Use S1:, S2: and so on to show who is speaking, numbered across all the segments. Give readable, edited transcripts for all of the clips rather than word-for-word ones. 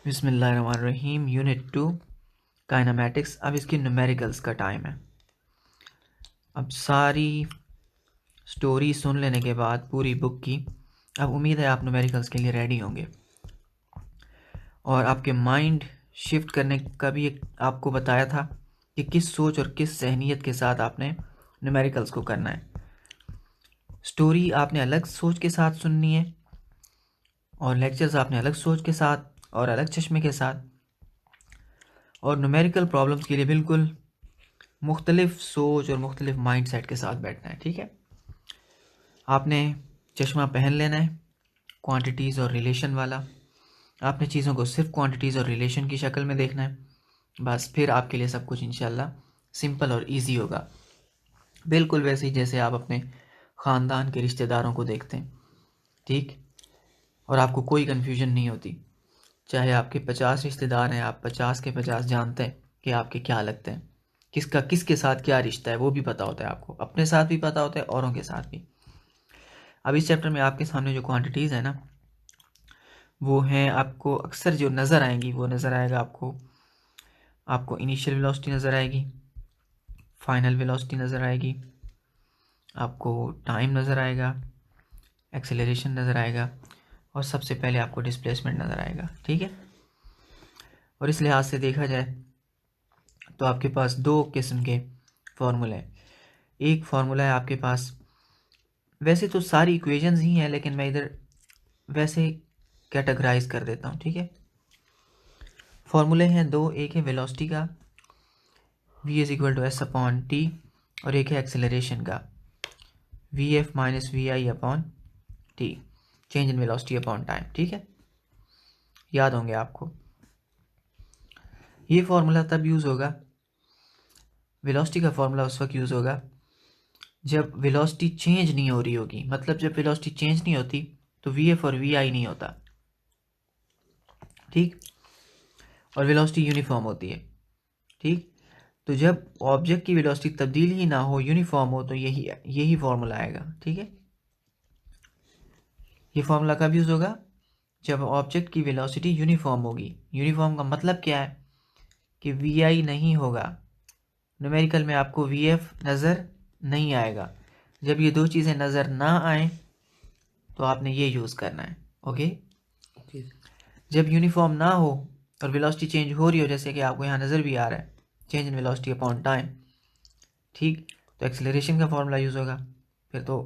S1: बिस्मिल्लाहिर्रहमानिर्रहीम। Unit 2 kinematics. अब इसकी न्यूमेरिकल्स का टाइम है। अब सारी स्टोरी सुन लेने के बाद पूरी बुक की, अब उम्मीद है आप न्यूमेरिकल्स के लिए रेडी होंगे। और आपके माइंड शिफ्ट करने का भी एक आपको बताया था कि किस सोच और किस जहनीत के साथ आपने न्यूमेरिकल्स को करना है। स्टोरी आपने अलग सोच के साथ सुननी है और लेक्चर्स आपने अलग सोच के साथ और अलग चश्मे के साथ, और न्यूमेरिकल प्रॉब्लम्स के लिए बिल्कुल मुख्तलिफ सोच और मुख्तलिफ माइंड सेट के साथ बैठना है। ठीक है, आपने चश्मा पहन लेना है क्वांटिटीज़ और रिलेशन वाला। आपने चीज़ों को सिर्फ क्वांटिटीज़ और रिलेशन की शक्ल में देखना है। बस फिर आपके लिए सब कुछ इंशाल्लाह सिंपल और इजी होगा, बिल्कुल वैसे ही जैसे आप अपने ख़ानदान के रिश्तेदारों को देखते हैं। ठीक, और आपको कोई कन्फ्यूजन नहीं होती। चाहे आपके 50 रिश्तेदार हैं, आप 50 के 50 जानते हैं कि आपके क्या लगते हैं, किसका किसके साथ क्या रिश्ता है वो भी पता होता है आपको, अपने साथ भी पता होता है, औरों के साथ भी। अब इस चैप्टर में आपके सामने जो क्वांटिटीज़ है ना, वो हैं आपको अक्सर जो नज़र आएंगी, वो नज़र आएगा आपको इनिशियल वेलोसिटी नज़र आएगी, फाइनल वेलोसिटी नज़र आएगी, आपको टाइम नज़र आएगा, एक्सेलरेशन नज़र आएगा, और सबसे पहले आपको डिस्प्लेसमेंट नज़र आएगा। ठीक है, और इस लिहाज से देखा जाए तो आपके पास दो किस्म के फार्मूले हैं। एक फार्मूला है आपके पास, वैसे तो सारी इक्वेशंस ही हैं लेकिन मैं इधर वैसे कैटेगराइज कर देता हूँ। ठीक है, फार्मूले हैं दो, एक है वेलोसिटी का v is equal to S upon T, और एक है एक्सेलरेशन का V F minus V I upon T, change in velocity upon time. ठीक है, याद होंगे आपको। ये फार्मूला तब यूज़ होगा, वेलोसिटी का फार्मूला उस वक्त यूज़ होगा जब वेलोसिटी चेंज नहीं हो रही होगी। मतलब जब वेलोसिटी चेंज नहीं होती तो वी एफ और वी आई नहीं होता। ठीक, और वेलोसिटी यूनिफॉर्म होती है। ठीक, तो जब ऑब्जेक्ट की वेलोसिटी तब्दील ही ना हो, यूनिफॉर्म हो, तो यही फार्मूला आएगा। ठीक है, ये फार्मूला कब यूज़ होगा? जब ऑब्जेक्ट की वेलोसिटी यूनिफॉर्म होगी। यूनिफॉर्म का मतलब क्या है कि वी आई नहीं होगा, न्यूमेरिकल में आपको वी एफ नज़र नहीं आएगा। जब ये दो चीज़ें नज़र ना आए तो आपने ये यूज़ करना है। ओके, जब यूनिफॉर्म ना हो और वेलोसिटी चेंज हो रही हो, जैसे कि आपको यहाँ नज़र भी आ रहा है, change in velocity upon time. ठीक, तो एक्सेलरेशन का फॉर्मूला यूज़ होगा। फिर तो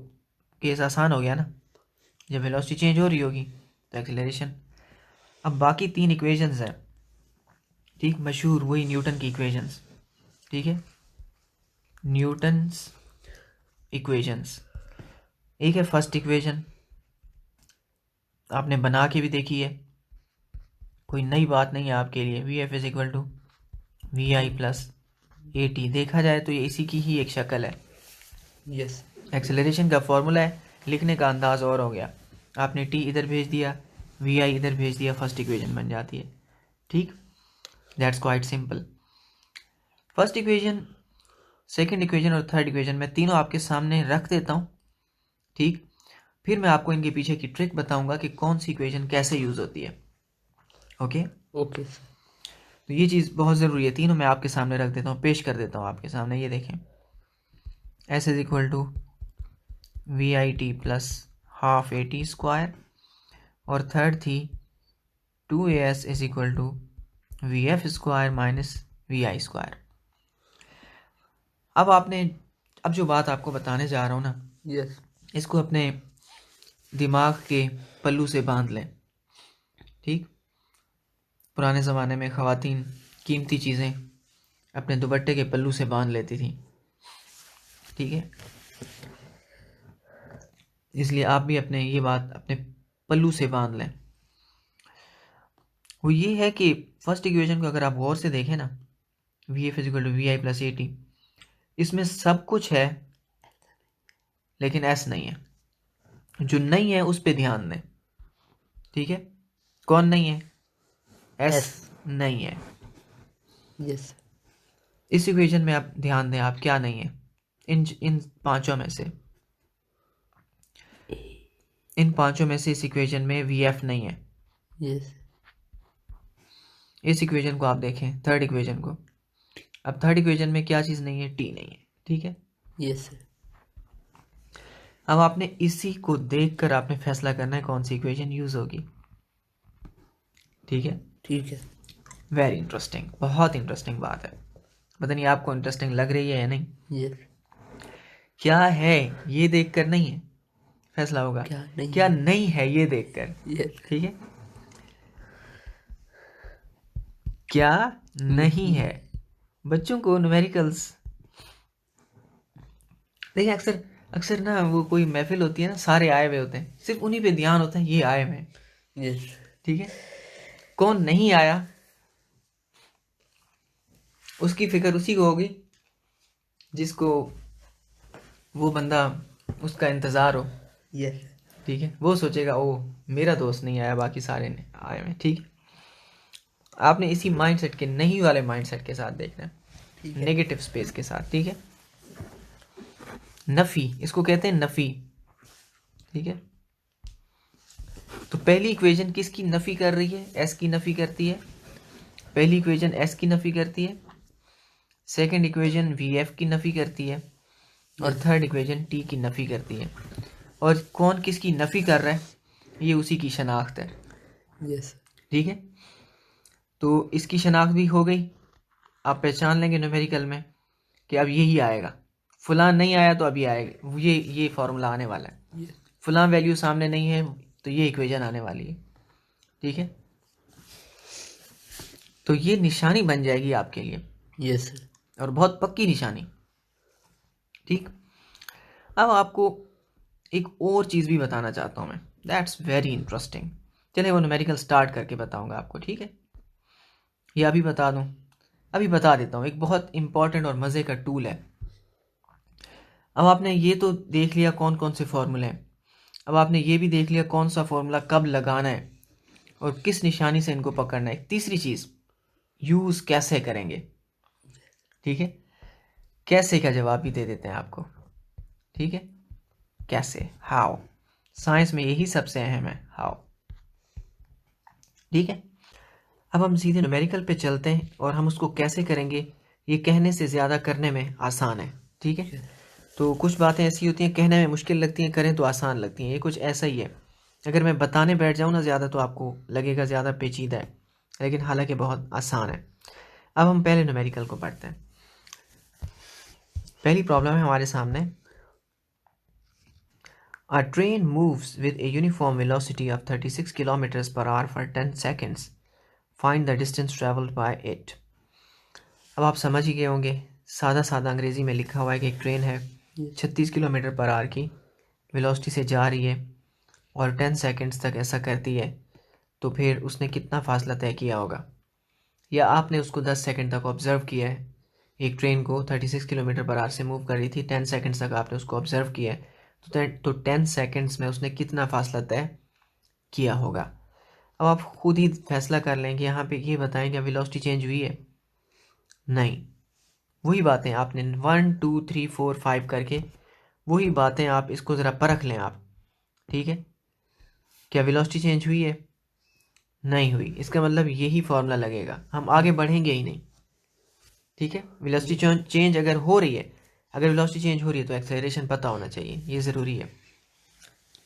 S1: केस आसान हो गया ना, जब वेलोसिटी चेंज हो रही होगी तो एक्सेलरेशन। अब बाकी तीन इक्वेशंस हैं, ठीक, मशहूर वही न्यूटन की इक्वेशंस। ठीक है, न्यूटन्स इक्वेशंस। एक है फर्स्ट इक्वेशन, आपने बना के भी देखी है, कोई नई बात नहीं है आपके लिए। V F is equal to V I plus A T. देखा जाए तो ये इसी की ही एक शक्ल है।
S2: यस,
S1: एक्सेलरेशन का फॉर्मूला है, लिखने का अंदाज और हो गया। आपने टी इधर भेज दिया, वी आई इधर भेज दिया, फर्स्ट इक्वेशन बन जाती है। ठीक, that's quite simple. First equation, second equation और थर्ड इक्वेशन मैं तीनों आपके सामने रख देता हूँ। ठीक, फिर मैं आपको इनके पीछे की ट्रिक बताऊंगा कि कौन सी इक्वेशन कैसे यूज़ होती है। ओके,
S2: ओके
S1: तो ये चीज़ बहुत ज़रूरी है। तीनों मैं आपके सामने रख देता हूँ, पेश कर देता हूँ आपके सामने। ये देखें, S is equal to V I T plus half A T square, और थर्ड थी 2as is equal to V F square minus V I square. अब जो बात आपको बताने जा रहा हूँ ना,
S2: यस,
S1: इसको अपने दिमाग के पल्लू से बांध लें। ठीक, पुराने ज़माने में ख़वातीन कीमती चीज़ें अपने दुपट्टे के पल्लू से बांध लेती थी। ठीक है, इसलिए आप भी अपने ये बात अपने पल्लू से बांध लें। वो ये है कि फर्स्ट इक्वेशन को अगर आप गौर से देखें ना, V F is equal to V I plus A T, इसमें सब कुछ है लेकिन एस नहीं है। जो नहीं है उस पर ध्यान दें। ठीक है, कौन नहीं है? एस
S2: एस,
S1: नहीं है।
S2: यस,
S1: इस इक्वेशन में आप ध्यान दें, आप क्या नहीं है इन पांचों में से। इन पांचों में से इस इक्वेशन में वी एफ नहीं है।
S2: यस,
S1: इस इक्वेशन को आप देखें, थर्ड इक्वेशन को। अब थर्ड इक्वेशन में क्या चीज़ नहीं है? टी नहीं है, ठीक है।
S2: Yes sir.
S1: अब आपने इसी को देखकर आपने फैसला करना है कौन सी इक्वेशन यूज़ होगी, ठीक है।
S2: ठीक है।
S1: वेरी इंटरेस्टिंग, बहुत इंटरेस्टिंग बात है। पता नहीं आपको इंटरेस्टिंग लग रही है या नहीं।
S2: यस।
S1: क्या है ये देखकर नहीं है फैसला होगा,
S2: क्या नहीं
S1: क्या
S2: है?
S1: नहीं है ये देखकर,
S2: यस।
S1: ठीक है। क्या नहीं है। बच्चों को न्यूमेरिकल्स, देखिए अक्सर अक्सर ना वो कोई महफिल होती है ना, सारे आए हुए होते हैं, सिर्फ उन्हीं पे ध्यान होता है ये आए हुए हैं,
S2: यस।
S1: ठीक है। कौन नहीं आया उसकी फिक्र उसी को होगी जिसको वो बंदा उसका इंतज़ार हो,
S2: यस।
S1: ठीक है। वो सोचेगा ओ मेरा दोस्त नहीं आया, बाकी सारे ने आए हैं, ठीक है। आपने इसी माइंडसेट के, नहीं वाले माइंडसेट के साथ देखना है,
S2: ठीक है।
S1: नेगेटिव स्पेस के साथ, ठीक है। नफ़ी, इसको कहते हैं नफ़ी, ठीक है। तो पहली इक्वेशन किसकी नफ़ी कर रही है? एस की नफ़ी करती है। पहली इक्वेशन एस की नफ़ी करती है, सेकंड इक्वेशन वी एफ की नफ़ी करती है, और थर्ड इक्वेशन टी की नफ़ी करती है। और कौन किसकी नफ़ी कर रहा है ये उसी की शनाख्त है,
S2: यस।
S1: ठीक है। तो इसकी शनाख्त भी हो गई, आप पहचान लेंगे न्यूमेरिकल में कि अब यही आएगा, फलां नहीं आया तो अभी आएगा, ये फॉर्मूला आने वाला है,
S2: यस।
S1: फलां वैल्यू सामने नहीं है तो ये इक्वेशन आने वाली है, ठीक है। तो ये निशानी बन जाएगी आपके लिए,
S2: यस सर।
S1: और बहुत पक्की निशानी, ठीक। अब आपको एक और चीज़ भी बताना चाहता हूँ मैं, दैट्स वेरी इंटरेस्टिंग। चलिए वो न्यूमेरिकल स्टार्ट करके बताऊँगा आपको, ठीक है। ये अभी बता दूँ, अभी बता देता हूँ, एक बहुत इंपॉर्टेंट और मज़े का टूल है। अब आपने ये तो देख लिया कौन कौन से फॉर्मूले हैं, अब आपने ये भी देख लिया कौन सा फॉर्मूला कब लगाना है और किस निशानी से इनको पकड़ना है। तीसरी चीज़, यूज़ कैसे करेंगे, ठीक है। कैसे का जवाब भी दे देते हैं आपको, ठीक है। कैसे, हाउ, साइंस में यही सबसे अहम है, हाउ, ठीक है। अब हम सीधे न्यूमेरिकल पे चलते हैं और हम उसको कैसे करेंगे ये कहने से ज़्यादा करने में आसान है, ठीक है। तो कुछ बातें ऐसी होती हैं कहने में मुश्किल लगती हैं, करें तो आसान लगती हैं, ये कुछ ऐसा ही है। अगर मैं बताने बैठ जाऊँ ना ज़्यादा तो आपको लगेगा ज़्यादा पेचीदा है, लेकिन हालांकि बहुत आसान है। अब हम पहले न्यूमेरिकल को पढ़ते हैं। पहली प्रॉब्लम है हमारे सामने, A train moves with a uniform velocity of 36 kilometers per hour for 10 seconds. Find the distance traveled by it. अब आप समझ ही गए होंगे, सादा सादा अंग्रेज़ी में लिखा हुआ है कि एक ट्रेन है 36 किलोमीटर पर आवर की वेलोसिटी से जा रही है और 10 सेकंड्स तक ऐसा करती है, तो फिर उसने कितना फासला तय किया होगा, या आपने उसको 10 सेकंड तक ऑब्ज़र्व किया है। एक ट्रेन को 36 किलोमीटर पर आवर से मूव कर रही थी, 10 सेकंड्स तक आपने उसको ऑब्ज़र्व किया है, तो 10 सेकंड्स में उसने कितना फासला तय किया होगा। अब आप खुद ही फैसला कर लें कि यहाँ पे ये बताएं क्या वेलोसिटी चेंज हुई है? नहीं। वही बातें आपने 1 2 3 4 5 करके, वही बातें आप इसको ज़रा परख लें आप, ठीक है। क्या वेलोसिटी चेंज हुई है? नहीं हुई, इसका मतलब यही फॉर्मूला लगेगा, हम आगे बढ़ेंगे ही नहीं, ठीक है। वेलोसिटी चेंज अगर हो रही है, अगर वेलोसिटी चेंज हो रही है तो एक्सेलरेशन पता होना चाहिए, ये ज़रूरी है।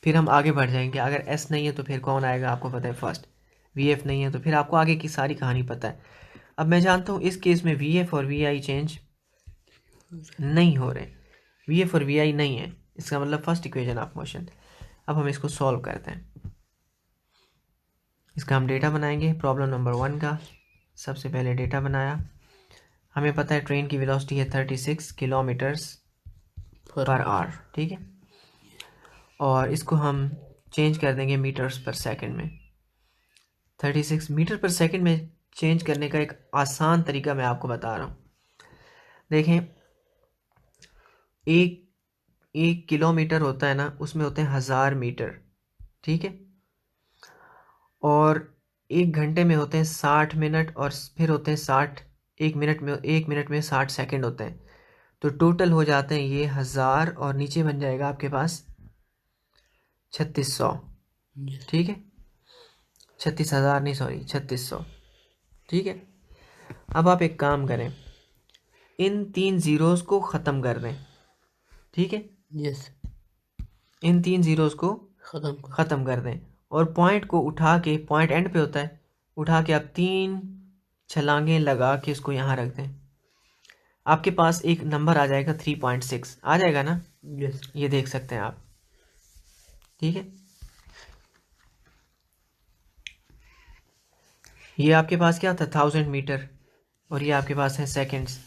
S1: फिर हम आगे बढ़ जाएंगे, अगर एस नहीं है तो फिर कौन आएगा आपको पता है, फर्स्ट। वी एफ नहीं है तो फिर आपको आगे की सारी कहानी पता है। अब मैं जानता हूँ इस केस में वी एफ और वी आई चेंज नहीं हो रहे, वी एफ और वी आई नहीं है, इसका मतलब फर्स्ट इक्वेशन ऑफ मोशन। अब हम इसको सॉल्व करते हैं, इसका हम डेटा बनाएंगे। प्रॉब्लम नंबर 1 का सबसे पहले डेटा बनाया, हमें पता है ट्रेन की वेलोसिटी है 36 किलोमीटर्स पर आवर, ठीक है। और इसको हम चेंज कर देंगे मीटर्स पर सेकंड में। 36 मीटर पर सेकंड में चेंज करने का एक आसान तरीका मैं आपको बता रहा हूँ। देखें, एक एक किलोमीटर होता है ना, उसमें होते हैं 1000 मीटर, ठीक है। और एक घंटे में होते हैं 60 मिनट, और फिर होते हैं 60, एक मिनट में 60 सेकंड होते हैं। तो टोटल हो जाते हैं ये 1000, और नीचे बन जाएगा आपके पास 3600, ठीक है। 36,000 नहीं, सॉरी 3600, ठीक है। अब आप एक काम करें, इन 3 ज़ीरोज़ को ख़त्म कर दें, ठीक है।
S2: यस
S1: इन 3 ज़ीरोज़ को
S2: ख़त्म
S1: ख़त्म कर दें और पॉइंट को उठा के, पॉइंट एंड पे होता है, उठा के आप 3 छलांगें लगा के इसको यहाँ रख दें। आपके पास एक नंबर आ जाएगा 3.6 आ जाएगा ना,
S2: यस
S1: ये देख सकते हैं आप, ठीक है। ये आपके पास क्या था, 1000 मीटर, और ये आपके पास है सेकंड्स।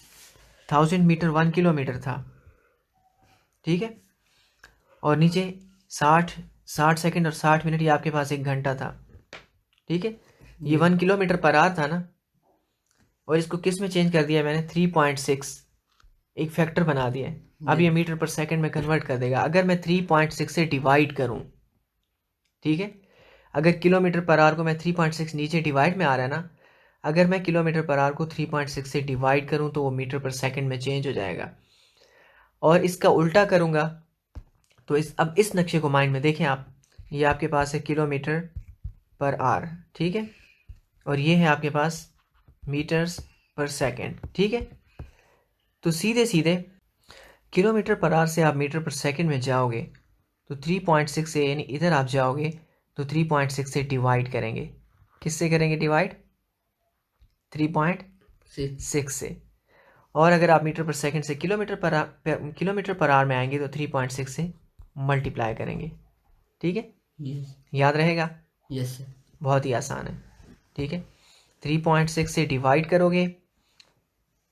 S1: 1000 मीटर 1 किलोमीटर था, ठीक है। और नीचे 60 सेकंड और 60 मिनट, ये आपके पास 1 घंटा था, ठीक है। ये 1 किलोमीटर पर आवर था ना, और इसको किस में चेंज कर दिया मैंने, 3.6, एक फैक्टर बना दिया है। अब ये मीटर पर सेकंड में कन्वर्ट कर देगा। अगर मैं 3.6 से डिवाइड करूं, ठीक है, अगर किलोमीटर पर आवर को मैं 3.6 नीचे डिवाइड में आ रहा है ना, अगर मैं किलोमीटर पर आवर को 3.6 से डिवाइड करूं तो वो मीटर पर सेकंड में चेंज हो जाएगा। और इसका उल्टा करूंगा तो अब इस नक्शे को माइंड में देखें आप, ये आपके पास है किलोमीटर पर आवर, ठीक है, और ये है आपके पास मीटर्स पर सेकंड, ठीक है। तो सीधे सीधे किलोमीटर पर आवर से आप मीटर पर सेकंड में जाओगे तो 3.6 से, यानी इधर आप जाओगे तो 3.6 से डिवाइड करेंगे। किससे करेंगे डिवाइड, 3.6 से। और अगर आप मीटर पर सेकंड से किलोमीटर पर आवर में आएंगे तो 3.6 से मल्टीप्लाई करेंगे, ठीक है।
S2: यस
S1: याद रहेगा,
S2: यस
S1: बहुत ही आसान है, ठीक है। 3.6 से डिवाइड करोगे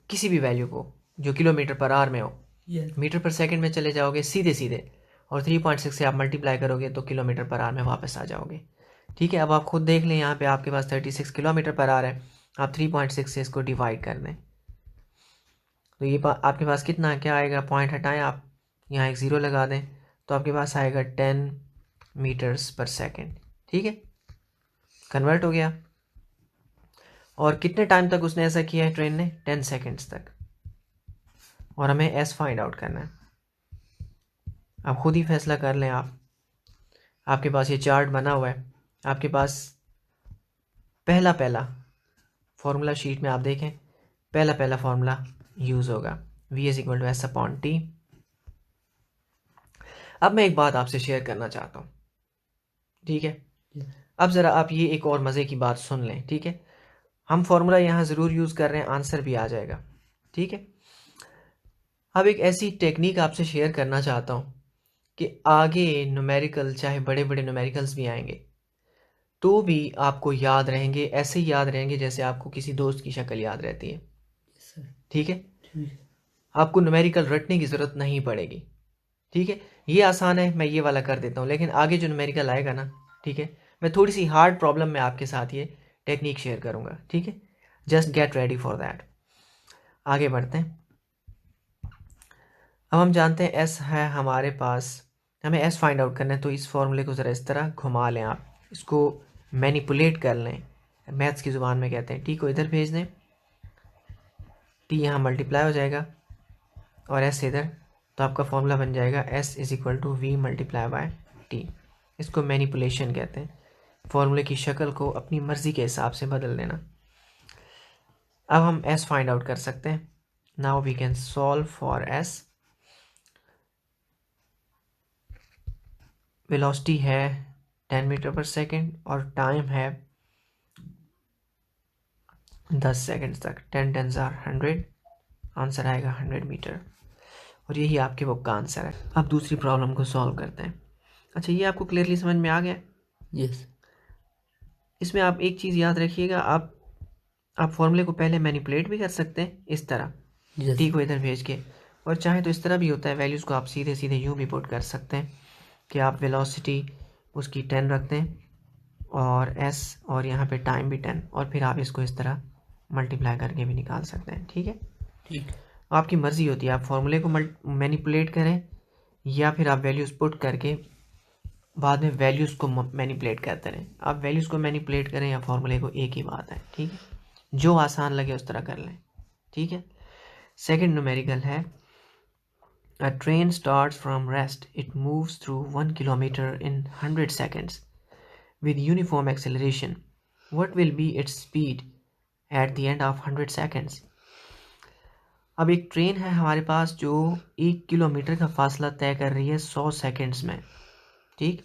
S1: किसी भी वैल्यू को जो किलोमीटर पर आवर में हो, मीटर पर सेकंड में चले जाओगे सीधे सीधे, और 3.6 से आप मल्टीप्लाई करोगे तो किलोमीटर पर आवर में वापस आ जाओगे, ठीक है। अब आप खुद देख लें, यहाँ पे आपके पास 36 किलोमीटर पर आवर है, आप 3.6 से इसको डिवाइड कर दें तो ये आपके पास कितना क्या आएगा, पॉइंट हटाएं आप, यहाँ एक ज़ीरो लगा दें तो आपके पास आएगा 10 मीटर्स पर सेकेंड, ठीक है, कन्वर्ट हो गया। और कितने टाइम तक उसने ऐसा किया है ट्रेन ने, 10 सेकेंड्स तक। और हमें एस फाइंड आउट करना है। आप खुद ही फैसला कर लें आप, आपके पास ये चार्ट बना हुआ है, आपके पास पहला फॉर्मूला शीट में आप देखें, पहला फॉर्मूला यूज़ होगा, V is equal to S upon T. अब मैं एक बात आपसे शेयर करना चाहता हूँ, ठीक है। अब ज़रा आप ये एक और मज़े की बात सुन लें, ठीक है। हम फॉर्मूला यहाँ ज़रूर यूज़ कर रहे हैं, आंसर भी आ जाएगा, ठीक है। अब एक ऐसी टेक्निक आपसे शेयर करना चाहता हूँ कि आगे न्यूमेरिकल, चाहे बड़े बड़े न्यूमेरिकल्स भी आएंगे तो भी आपको याद रहेंगे, ऐसे ही याद रहेंगे जैसे आपको किसी दोस्त की शक्ल याद रहती है, ठीक है। आपको न्यूमेरिकल रटने की ज़रूरत नहीं पड़ेगी, ठीक है। ये आसान है, मैं ये वाला कर देता हूँ, लेकिन आगे जो न्यूमेरिकल आएगा ना, ठीक है, मैं थोड़ी सी हार्ड प्रॉब्लम में आपके साथ ये टेक्निक शेयर करूँगा, ठीक है। Just get ready for that. आगे बढ़ते हैं। अब हम जानते हैं एस है हमारे पास, हमें एस फाइंड आउट करना है, तो इस फॉर्मूले को ज़रा इस तरह घुमा लें आप, इसको मैनिपुलेट कर लें, मैथ्स की ज़ुबान में कहते हैं। टी को इधर भेज दें, टी यहाँ मल्टीप्लाई हो जाएगा और एस इधर, तो आपका फॉर्मूला बन जाएगा S is equal to V multiply by T. इसको मैनिपुलेशन कहते हैं, फॉर्मूले की शक्ल को अपनी मर्ज़ी के हिसाब से बदल देना। अब हम एस फाइंड आउट कर सकते हैं। Now we can solve for S. Velocity है 10 मीटर पर सेकेंड और टाइम है 10 सेकेंड्स तक, 10 टेंस आर 100, आंसर आएगा 100 मीटर, और यही आपके बुक का आंसर है। अब दूसरी प्रॉब्लम को सॉल्व करते हैं। अच्छा, ये आपको क्लियरली समझ में आ गया?
S2: यस
S1: इसमें आप एक चीज़ याद रखिएगा, आप फॉर्मूले को पहले मैनिपुलेट भी कर सकते हैं इस तरह, टी को इधर भेज के, और चाहे तो इस तरह भी होता है, वैल्यूज़ को आप सीधे सीधे यूँ भी पुट कर सकते हैं कि आप वेलोसिटी उसकी 10 रख दें और एस, और यहाँ पे टाइम भी 10, और फिर आप इसको इस तरह मल्टीप्लाई करके भी निकाल सकते हैं, ठीक है।
S2: ठीक
S1: आपकी मर्ज़ी होती है, आप फॉर्मूले को मैनिपुलेट करें या फिर आप वैल्यूज़ पुट करके बाद में वैल्यूज़ को मैनिपुलेट करते रहें। आप वैल्यूज़ को मैनिपुलेट करें या फॉर्मूले को, एक ही बात है, ठीक है। जो आसान लगे उस तरह कर लें, ठीक है। सेकंड न्यूमेरिकल है, a train starts from rest, it moves through 1 kilometer in 100 seconds with uniform acceleration. What will be its speed eight the end of 100 seconds. अब एक ट्रेन है हमारे पास जो 1 किलोमीटर का फासला तय कर रही है 100 सेकेंड्स में, ठीक।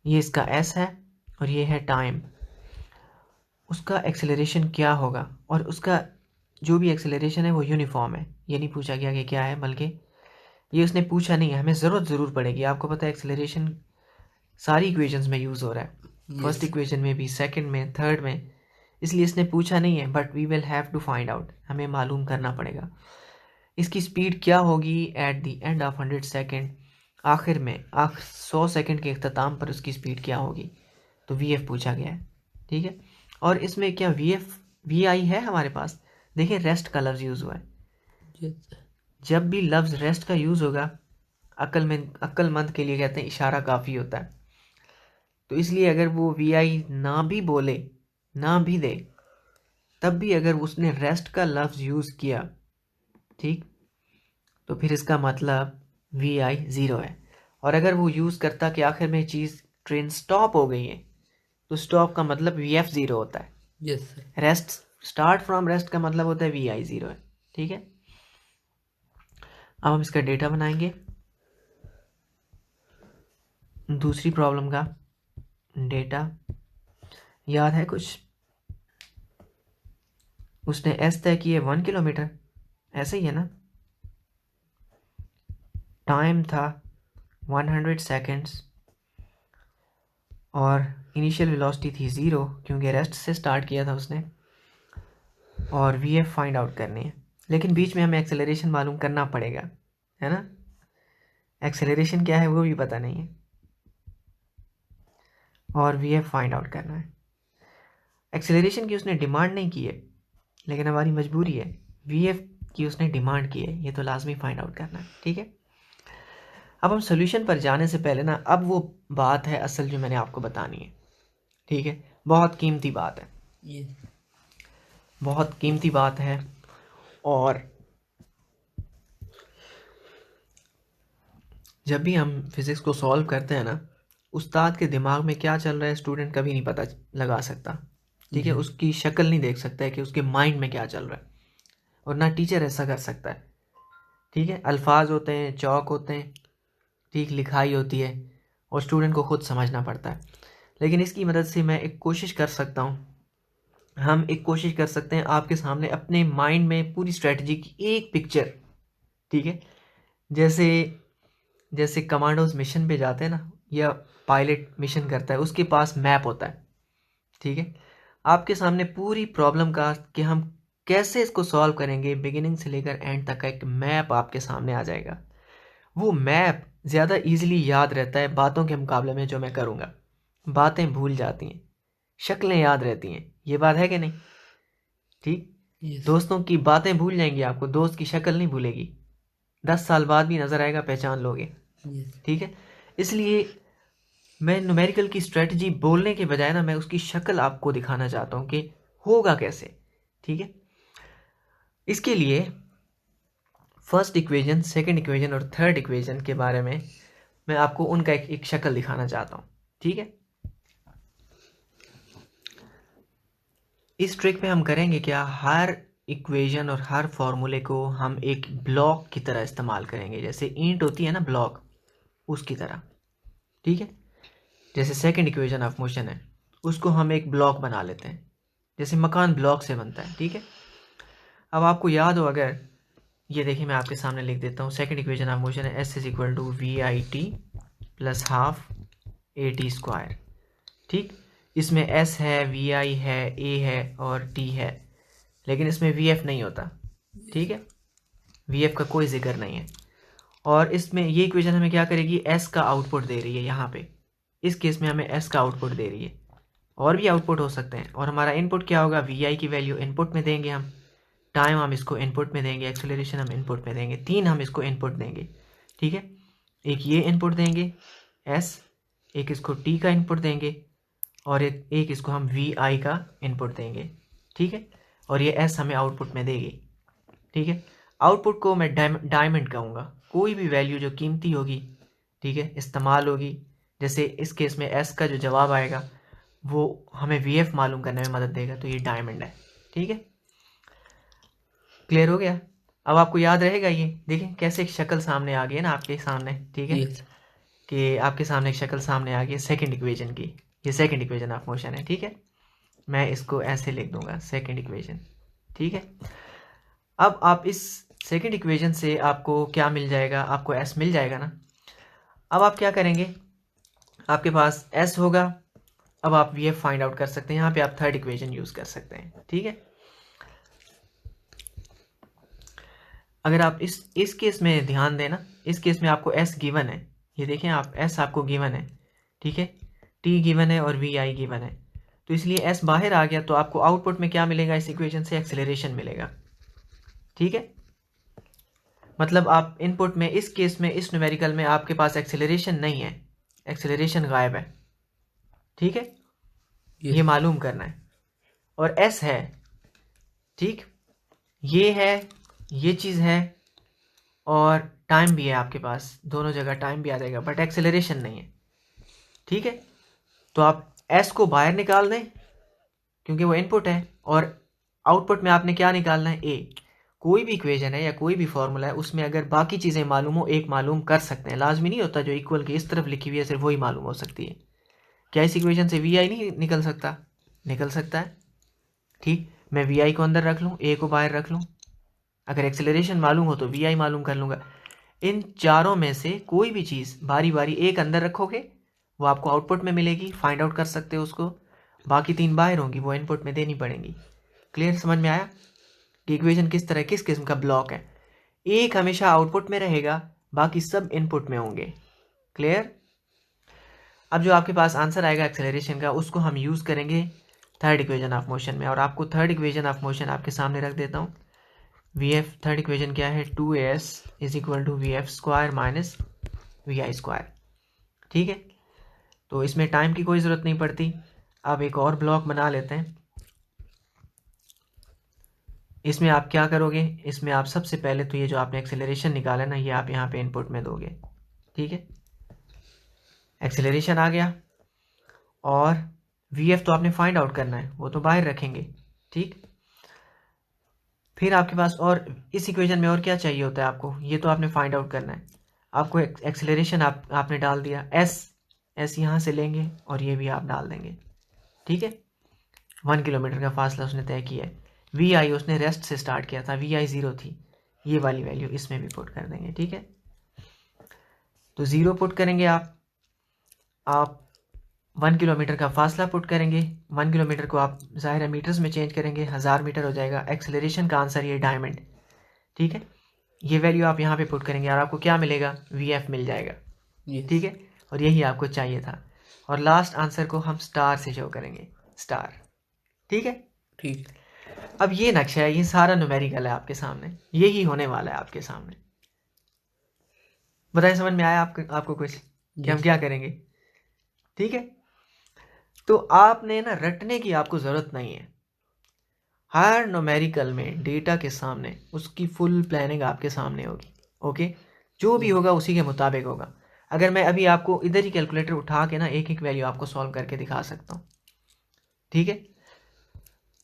S1: ये इसका एस है और ये है टाइम। उसका एक्सेलरेशन क्या होगा, और उसका जो भी एक्सेलरेशन है वो यूनिफॉर्म है। ये नहीं पूछा गया कि क्या है, बल्कि ये उसने पूछा नहीं है, हमें ज़रूरत ज़रूर पड़ेगी। आपको पता है एक्सेलरेशन सारी इक्वेशंस में यूज़ हो रहा है, फर्स्ट
S2: Yes.
S1: इक्वेशन में भी, सेकंड में, थर्ड में, इसलिए इसने पूछा नहीं है, but we will have to find out, हमें मालूम करना पड़ेगा इसकी स्पीड क्या होगी at the end of 100 second. आखिर में 100 सेकेंड के अख्ताम पर उसकी स्पीड क्या होगी, तो वी एफ पूछा गया है, ठीक है। और इसमें क्या वी एफ वी आई है हमारे पास, देखिए रेस्ट का लफ्ज़ यूज़ हुआ है।
S2: Yes, sir.
S1: जब भी लफ्ज़ रेस्ट का यूज़ होगा, अक्लमंद के लिए कहते हैं इशारा काफ़ी होता है। तो इसलिए अगर वो वी आई ना भी बोले, ना भी दे, तब भी अगर उसने रेस्ट का लफ्ज़ यूज़ किया, ठीक, तो फिर इसका मतलब वी आई ज़ीरो है। और अगर वो यूज़ करता कि आखिर में चीज़ ट्रेन स्टॉप हो गई है, तो स्टॉप का मतलब वी एफ ज़ीरो होता है।
S2: Yes, sir.
S1: Rest, start from rest का मतलब होता है वी आई ज़ीरो है, ठीक है। अब हम इसका डेटा बनाएंगे। दूसरी प्रॉब्लम का डेटा याद है कुछ, उसने एस तय किए 1 किलोमीटर, ऐसे ही है ना। टाइम था 100 सेकेंड्स और इनिशियल वेलोसिटी थी 0, क्योंकि रेस्ट से स्टार्ट किया था उसने, और वी एफ फाइंड आउट करनी है। लेकिन बीच में हमें एक्सेलरेशन मालूम करना पड़ेगा, है ना। एक्सेलरेशन क्या है वो भी पता नहीं है, और वी एफ फाइंड आउट करना है। एक्सेलरेशन की उसने डिमांड नहीं की है, लेकिन हमारी मजबूरी है। वी एफ की उसने डिमांड की है, ये तो लाजमी फाइंड आउट करना है, ठीक है। अब हम सोल्यूशन पर जाने से पहले ना, अब वो बात है असल जो मैंने आपको बतानी है, ठीक है। बहुत कीमती बात है,
S2: Yes.
S1: बहुत कीमती बात है। और जब भी हम फिज़िक्स को सॉल्व करते हैं ना, उस्ताद के दिमाग में क्या चल रहा है स्टूडेंट कभी नहीं पता लगा सकता, ठीक है।
S2: जी।
S1: उसकी शक्ल नहीं देख सकता है कि उसके माइंड में क्या चल रहा है, और ना टीचर ऐसा कर सकता है, ठीक है। अल्फाज होते हैं, चौक होते हैं, ठीक, लिखाई होती है, और स्टूडेंट को खुद समझना पड़ता है। लेकिन इसकी मदद से मैं एक कोशिश कर सकता हूँ, हम एक कोशिश कर सकते हैं आपके सामने अपने माइंड में पूरी स्ट्रेटजी की एक पिक्चर, ठीक है। जैसे जैसे कमांडोज मिशन पे जाते हैं ना, या पायलट मिशन करता है, उसके पास मैप होता है, ठीक है। आपके सामने पूरी प्रॉब्लम का कि हम कैसे इसको सॉल्व करेंगे, बिगिनिंग से लेकर एंड तक का एक मैप आपके सामने आ जाएगा। वो मैप ज़्यादा इजीली याद रहता है बातों के मुकाबले में जो मैं करूँगा। बातें भूल जाती हैं, शक्लें याद रहती हैं, ये बात है कि नहीं, ठीक।
S2: Yes.
S1: दोस्तों की बातें भूल जाएंगी, आपको दोस्त की शक्ल नहीं भूलेगी, 10 साल बाद भी नज़र आएगा, पहचान लोगे,
S2: Yes.
S1: ठीक है। इसलिए मैं न्यूमेरिकल की स्ट्रेटजी बोलने के बजाय ना, मैं उसकी शक्ल आपको दिखाना चाहता हूँ कि होगा कैसे, ठीक है। इसके लिए फर्स्ट इक्वेशन, सेकंड इक्वेशन और थर्ड इक्वेशन के बारे में मैं आपको उनका एक शक्ल दिखाना चाहता हूँ, ठीक है। इस ट्रिक पे हम करेंगे क्या, हर इक्वेशन और हर फॉर्मूले को हम एक ब्लॉक की तरह इस्तेमाल करेंगे, जैसे ईंट होती है ना ब्लॉक, उसकी तरह, ठीक है। जैसे सेकंड इक्वेशन ऑफ मोशन है, उसको हम एक ब्लॉक बना लेते हैं, जैसे मकान ब्लॉक से बनता है, ठीक है। अब आपको याद हो, अगर ये देखिए मैं आपके सामने लिख देता हूँ, सेकंड इक्वेशन ऑफ मोशन है S is equal to V I T plus half A T square, ठीक। इसमें एस है, वी आई है, ए है और टी है, लेकिन इसमें वी एफ नहीं होता, ठीक है। वी एफ का कोई जिक्र नहीं है। और इसमें ये इक्वेशन हमें क्या करेगी, एस का आउटपुट दे रही है यहाँ पे, इस केस में हमें एस का आउटपुट दे रही है, और भी आउटपुट हो सकते हैं। और हमारा इनपुट क्या होगा, वी आई की वैल्यू इनपुट में देंगे हम, टाइम हम इसको इनपुट में देंगे, एक्सेलरेशन हम इनपुट में देंगे, 3 हम इसको इनपुट देंगे, ठीक है। एक ये इनपुट देंगे एस, एक इसको टी का इनपुट देंगे, और एक इसको हम वी आई का इनपुट देंगे, ठीक है। और ये एस हमें आउटपुट में देगी, ठीक है। आउटपुट को मैं डायमंड कहूँगा, कोई भी वैल्यू जो कीमती होगी, ठीक है, इस्तेमाल होगी। जैसे इस केस में एस का जो जवाब आएगा वो हमें वी एफ मालूम करने में मदद देगा, तो ये डायमंड है, ठीक है, क्लियर हो गया। अब आपको याद रहेगा ये, देखें कैसे एक शक्ल सामने आ गई है ना आपके सामने, ठीक है,
S2: यस
S1: कि आपके सामने एक शक्ल सामने आ गई है सेकंड इक्वेशन की। ये सेकंड इक्वेशन ऑफ मोशन है, ठीक है, मैं इसको ऐसे लिख दूंगा सेकंड इक्वेशन, ठीक है। अब आप इस सेकंड इक्वेशन से आपको क्या मिल जाएगा, आपको एस मिल जाएगा ना। अब आप क्या करेंगे, आपके पास एस होगा, अब आप वी एफ फाइंड आउट कर सकते हैं, यहाँ पे आप थर्ड इक्वेशन यूज़ कर सकते हैं, ठीक है। अगर आप इस केस में ध्यान देना, इस केस में आपको एस गिवन है, ये देखें आप, एस आपको गिवन है, ठीक है, टी गिवन है और वी आई गिवन है, तो इसलिए एस बाहर आ गया, तो आपको आउटपुट में क्या मिलेगा, इस इक्वेशन से एक्सेलरेशन मिलेगा, ठीक है। मतलब आप इनपुट में, इस केस में, इस न्यूमेरिकल में आपके पास एक्सेलरेशन नहीं है, एक्सेलरेशन गायब है, ठीक है, ये
S2: यस
S1: मालूम करना है। और एस है, ठीक, ये है, ये चीज़ है, और टाइम भी है आपके पास, दोनों जगह टाइम भी आ जाएगा, बट एक्सेलरेशन नहीं है, ठीक है। तो आप एस को बाहर निकाल दें क्योंकि वो इनपुट है, और आउटपुट में आपने क्या निकालना है, ए। कोई भी इक्वेशन है या कोई भी फॉर्मूला है, उसमें अगर बाकी चीज़ें मालूम हो, एक मालूम कर सकते हैं, लाजमी नहीं होता जो इक्वल की इस तरफ लिखी हुई है सिर्फ वही मालूम हो सकती है। क्या इस इक्वेशन से वी आई नहीं निकल सकता, निकल सकता है, ठीक, मैं वी आई को अंदर रख लूँ, ए को बाहर रख लूँ, अगर एक्सेलरेशन मालूम हो तो वी आई मालूम कर लूँगा। इन चारों में से कोई भी चीज़ बारी बारी एक अंदर रखोगे, वो आपको आउटपुट में मिलेगी, फाइंड आउट कर सकते हो उसको, बाकी तीन बाहर होंगी, वो इनपुट में देनी पड़ेंगी। क्लियर, समझ में आया कि इक्वेशन किस तरह, किस किस्म का ब्लॉक है। एक हमेशा आउटपुट में रहेगा, बाकी सब इनपुट में होंगे। क्लियर। अब जो आपके पास आंसर आएगा एक्सेलरेशन का, उसको हम यूज़ करेंगे थर्ड इक्वेशन ऑफ मोशन में, और आपको थर्ड इक्वेशन ऑफ मोशन आपके सामने रख देता हूँ। वी एफ थर्ड इक्वेशन क्या है, 2as is equal to V F square minus V I square, ठीक है। तो इसमें टाइम की कोई ज़रूरत नहीं पड़ती। अब एक और ब्लॉक बना लेते हैं। इसमें आप क्या करोगे, इसमें आप सबसे पहले तो ये जो आपने एक्सेलरेशन निकाला ना, ये आप यहाँ पे इनपुट में दोगे, ठीक है। एक्सेलरेशन आ गया, और वी एफ तो आपने फाइंड आउट करना है, वो तो बाहर रखेंगे, ठीक। फिर आपके पास और इस इक्वेशन में और क्या चाहिए होता है आपको, ये तो आपने फाइंड आउट करना है। आपको एक्सेलरेशन आपने डाल दिया, एस यहाँ से लेंगे और ये भी आप डाल देंगे, ठीक है। 1 किलोमीटर का फासला उसने तय किया है। वी आई उसने रेस्ट से स्टार्ट किया था, वी आई 0 थी, ये वाली वैल्यू इसमें भी पुट कर देंगे, ठीक है। तो 0 पुट करेंगे आप 1 किलोमीटर का फासला पुट करेंगे, 1 किलोमीटर को आप ज़ाहिर है मीटर्स में चेंज करेंगे, 1000 मीटर हो जाएगा। एक्सेलरेशन का आंसर ये डायमंड, ठीक है, ये वैल्यू आप यहाँ पे पुट करेंगे और आपको क्या मिलेगा, वी एफ मिल जाएगा, ठीक है। और यही आपको चाहिए था। और लास्ट आंसर को हम स्टार से शो करेंगे, स्टार, ठीक है।
S2: ठीक।
S1: अब ये नक्शा है, ये सारा न्यूमेरिकल है आपके सामने, यही होने वाला है आपके सामने। बताइए समझ में आया आपको कुछ कि हम क्या करेंगे, ठीक है। तो आपने ना रटने की आपको ज़रूरत नहीं है, हर न्यूमेरिकल में डेटा के सामने उसकी फुल प्लानिंग आपके सामने होगी, ओके। जो भी होगा उसी के मुताबिक होगा। अगर मैं अभी आपको इधर ही कैलकुलेटर उठा के ना एक एक वैल्यू आपको सॉल्व करके दिखा सकता हूँ, ठीक है।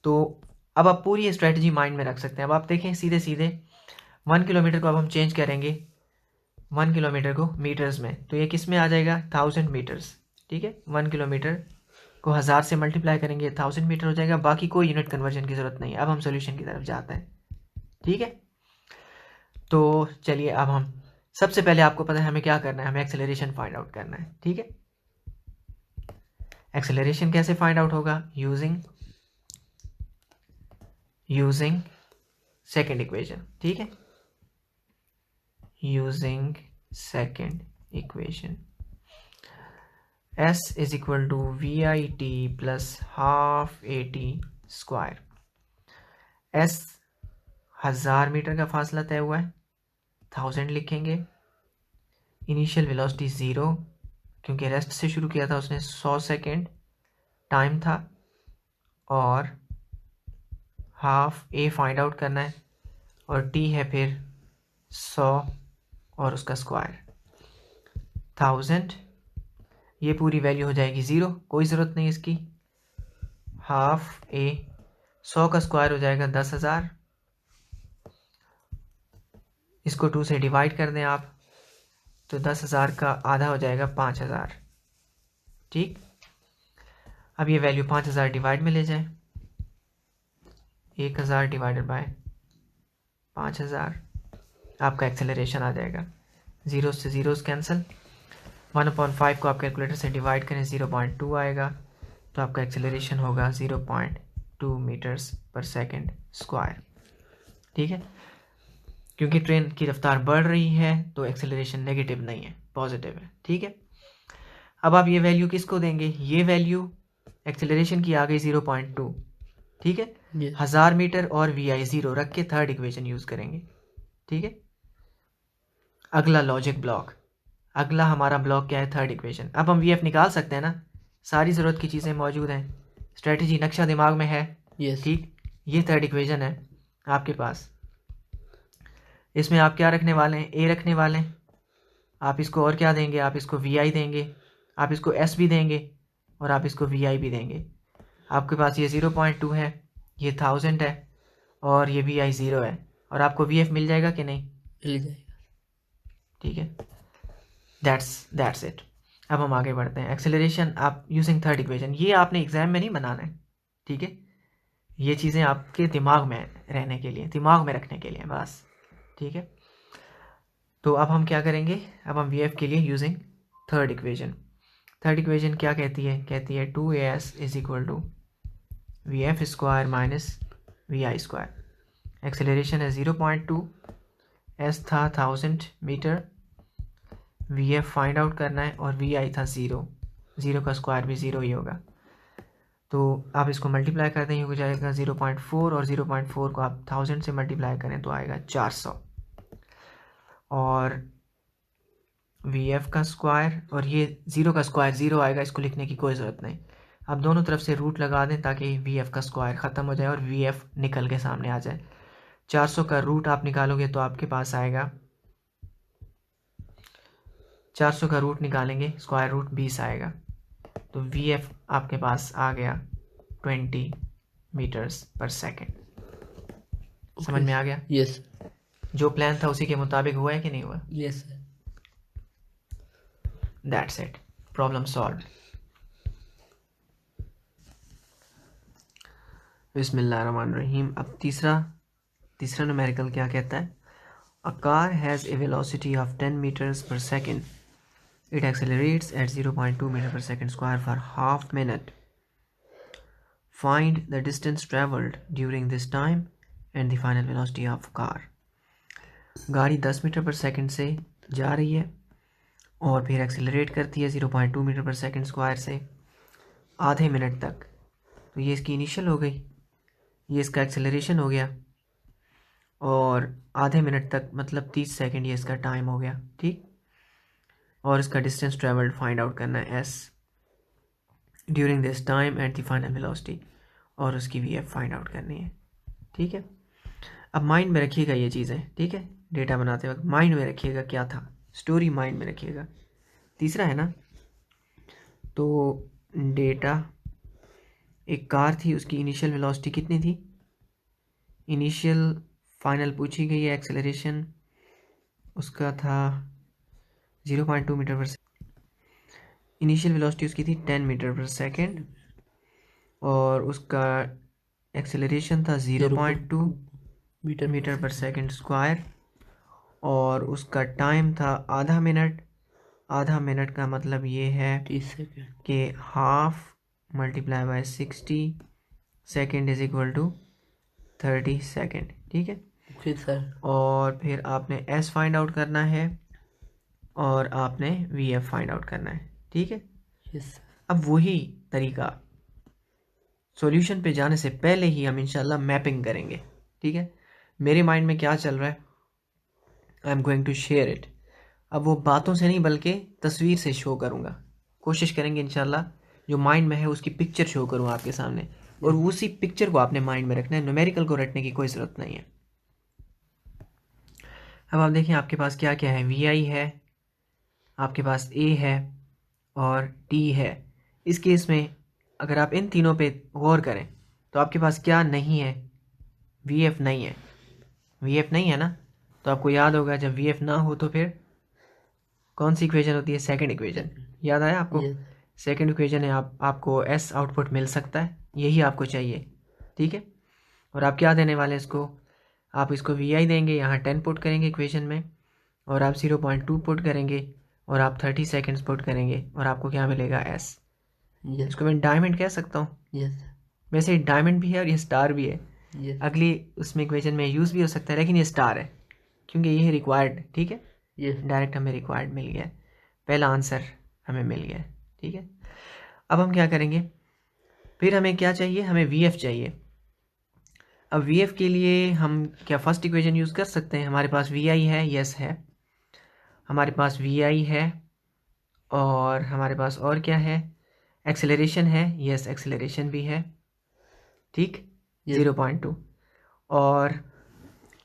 S1: तो अब आप पूरी स्ट्रेटजी माइंड में रख सकते हैं। अब आप देखें सीधे सीधे 1 किलोमीटर को अब हम चेंज करेंगे 1 किलोमीटर को मीटर्स में, तो ये किस में आ जाएगा, 1000 मीटर्स, ठीक है। 1 किलोमीटर को 1000 से मल्टीप्लाई करेंगे, 1000 मीटर हो जाएगा, बाकी कोई यूनिट कन्वर्जन की ज़रूरत नहीं है। अब हम सोल्यूशन की तरफ जाते हैं, ठीक है। तो चलिए, अब हम सबसे पहले, आपको पता है हमें क्या करना है, हमें एक्सेलरेशन फाइंड आउट करना है, ठीक है। एक्सेलरेशन कैसे फाइंड आउट होगा, यूजिंग सेकेंड इक्वेशन, ठीक है, using second equation. S is equal to V I T plus half A T square. S 1000 meter का फासला तय हुआ है, 1000 लिखेंगे। इनिशियल वेलोसिटी 0, क्योंकि रेस्ट से शुरू किया था उसने, 100 सेकेंड टाइम था, और हाफ ए फाइंड आउट करना है, और टी है फिर 100 और उसका स्क्वायर 1000। ये पूरी वैल्यू हो जाएगी 0, कोई ज़रूरत नहीं इसकी। हाफ ए 100 का स्क्वायर हो जाएगा 10,000, इसको 2 से डिवाइड कर दें आप, तो 10,000 का आधा हो जाएगा 5,000। ठीक, अब ये वैल्यू 5,000 डिवाइड में ले जाएं, 1,000 डिवाइडेड बाय 5,000, आपका एक्सेलरेशन आ जाएगा। जीरो से जीरोस कैंसिल, 1/5 को आप कैलकुलेटर से डिवाइड करें 0.2 आएगा, तो आपका एक्सेलरेशन होगा 0.2 मीटर्स पर सेकेंड स्क्वायर। ठीक है, क्योंकि ट्रेन की रफ्तार बढ़ रही है तो एक्सेलरेशन नेगेटिव नहीं है, पॉजिटिव है। ठीक है, अब आप ये वैल्यू किसको देंगे, ये वैल्यू एक्सेलरेशन की आ गई 0.2। ठीक है,
S2: Yes.
S1: 1000 मीटर और VI 0 रख के थर्ड इक्वेशन यूज करेंगे। ठीक है, अगला लॉजिक ब्लॉक, अगला हमारा ब्लॉक क्या है, थर्ड इक्वेशन। अब हम VF निकाल सकते हैं ना, सारी ज़रूरत की चीज़ें मौजूद हैं, स्ट्रेटजी नक्शा दिमाग में है।
S2: Yes.
S1: ठीक, ये थर्ड इक्वेशन है आपके पास, इसमें आप क्या रखने वाले हैं, A रखने वाले हैं। आप इसको और क्या देंगे, आप इसको VI देंगे, आप इसको S भी देंगे और आप इसको VI भी देंगे। आपके पास ये 0.2 है, ये 1000 है और ये VI 0 है, और आपको VF मिल जाएगा कि नहीं,
S2: मिल जाएगा।
S1: ठीक है, दैट्स इट। अब हम आगे बढ़ते हैं। एक्सेलरेशन आप यूजिंग थर्ड इक्वेशन, ये आपने एग्जाम में नहीं बनाना है। ठीक है, ये चीज़ें आपके दिमाग में रहने के लिए, दिमाग में रखने के लिए बस। ठीक है, तो अब हम क्या करेंगे, अब हम VF के लिए using third equation. Third equation क्या कहती है, कहती है 2AS is equal to VF square minus VI square. Acceleration है 0.2, S था 1000 मीटर, VF फाइंड आउट करना है और VI था 0, 0 का स्क्वायर भी 0 ही होगा। तो आप इसको मल्टीप्लाई कर दें, हो जाएगा 0.4 और 0.4 को आप 1000 से मल्टीप्लाई करें तो आएगा 400, और VF का स्क्वायर और ये 0 का स्क्वायर 0 आएगा, इसको लिखने की कोई ज़रूरत नहीं। आप दोनों तरफ से रूट लगा दें ताकि VF का स्क्वायर ख़त्म हो जाए और VF निकल के सामने आ जाए। 400 का रूट आप निकालोगे तो आपके पास आएगा, 400 का रूट निकालेंगे स्क्वायर रूट 20 आएगा, तो VF आपके पास आ गया 20 मीटर्स पर सेकेंड। समझ में आ गया?
S2: यस
S1: जो प्लान था उसी के मुताबिक हुआ है कि नहीं हुआ?
S2: Yes sir.
S1: That's it, problem solve. बिस्मिल्लाहिर्रहमानिर्रहीम। अब तीसरा न्यूमेरिकल क्या कहता है, a car has a velocity of 10 metres per second, it accelerates at 0.2 metre per second square for half minute, find the distance travelled during this time and the final velocity of car. गाड़ी 10 metre per second से जा रही है और फिर accelerate करती है 0.2 metre per second square से आधे मिनट तक। तो ये इसकी इनिशियल हो गई, ये इसका एक्सेलरेशन हो गया, और आधे मिनट तक मतलब 30 सेकेंड ये इसका टाइम हो गया। ठीक, और इसका डिस्टेंस ट्रेवल्ड फाइंड आउट करना है S during this time at the final velocity, और उसकी VF फाइंड आउट करनी है। ठीक है, अब माइंड में रखिएगा ये चीज़ें। ठीक है, डेटा बनाते वक्त माइंड में रखिएगा क्या था, स्टोरी माइंड में रखिएगा। तीसरा है ना, तो डेटा, एक कार थी, उसकी इनिशियल वेलोसिटी कितनी थी, इनिशियल फाइनल पूछी गई है, एक्सेलरेशन उसका था 0.2 metre per second, initial velocity उसकी थी 10 मीटर पर सेकेंड, और उसका एक्सेलरेशन था 0.2 मीटर पर सेकेंड स्क्वायर, और उसका टाइम था आधा मिनट। आधा मिनट का मतलब ये है
S2: 30 सेकेंड
S1: कि half multiply by 60 second is equal to 30 second. ठीक है,
S2: ओके सर।
S1: और फिर आपने S फाइंड आउट करना है और आपने VF फाइंड आउट करना है। ठीक है,
S2: यस
S1: अब वही तरीका सॉल्यूशन पे जाने से पहले ही हम इंशाल्लाह मैपिंग करेंगे। ठीक है, मेरे माइंड में क्या चल रहा है, I am going to share it. अब वो बातों से नहीं बल्कि तस्वीर से शो करूँगा, कोशिश करेंगे इंशाल्लाह जो माइंड में है उसकी पिक्चर शो करूँ आपके सामने, और उसी पिक्चर को आपने माइंड में रखना है, न्यूमेरिकल को रटने की कोई ज़रूरत नहीं है। अब आप देखें आपके पास क्या क्या है, VI है, आपके पास A है और T है। इस केस में अगर आप इन तीनों पे गौर करें तो आपके पास क्या नहीं है, VF नहीं है, VF नहीं है ना। तो आपको याद होगा जब VF ना हो तो फिर कौन सी इक्वेशन होती है, सेकंड इक्वेशन। याद आया आपको?
S2: यस
S1: सेकंड इक्वेशन है, आपको S आउटपुट मिल सकता है, यही आपको चाहिए, ठीक है। और आप क्या देने वाले हैं इसको, आप इसको VI देंगे, यहाँ 10 पुट करेंगे इक्वेशन में, और आप 0.2 पुट करेंगे, और आप 30 सेकेंड्स पुट करेंगे, और आपको क्या मिलेगा, S।
S2: यस
S1: इसको मैं डायमंड कह सकता हूँ।
S2: यस
S1: वैसे डायमंड भी है और ये स्टार भी है,
S2: यस
S1: अगली उसमें इक्वेशन में यूज़ भी हो सकता है, लेकिन ये स्टार है क्योंकि ये रिक्वायर्ड, ठीक है।
S2: यस
S1: डायरेक्ट हमें रिक्वायर्ड मिल गया, पहला आंसर हमें मिल गया, ठीक है। अब हम क्या करेंगे, फिर हमें क्या चाहिए, हमें VF चाहिए। अब VF के लिए हम क्या फर्स्ट इक्वेशन यूज़ कर सकते हैं, हमारे पास VI है, यस है, हमारे पास VI है, और हमारे पास और क्या है, एक्सेलरेशन है, यस एक्सेलरेशन भी है, ठीक,
S2: Yes.
S1: 0.2, और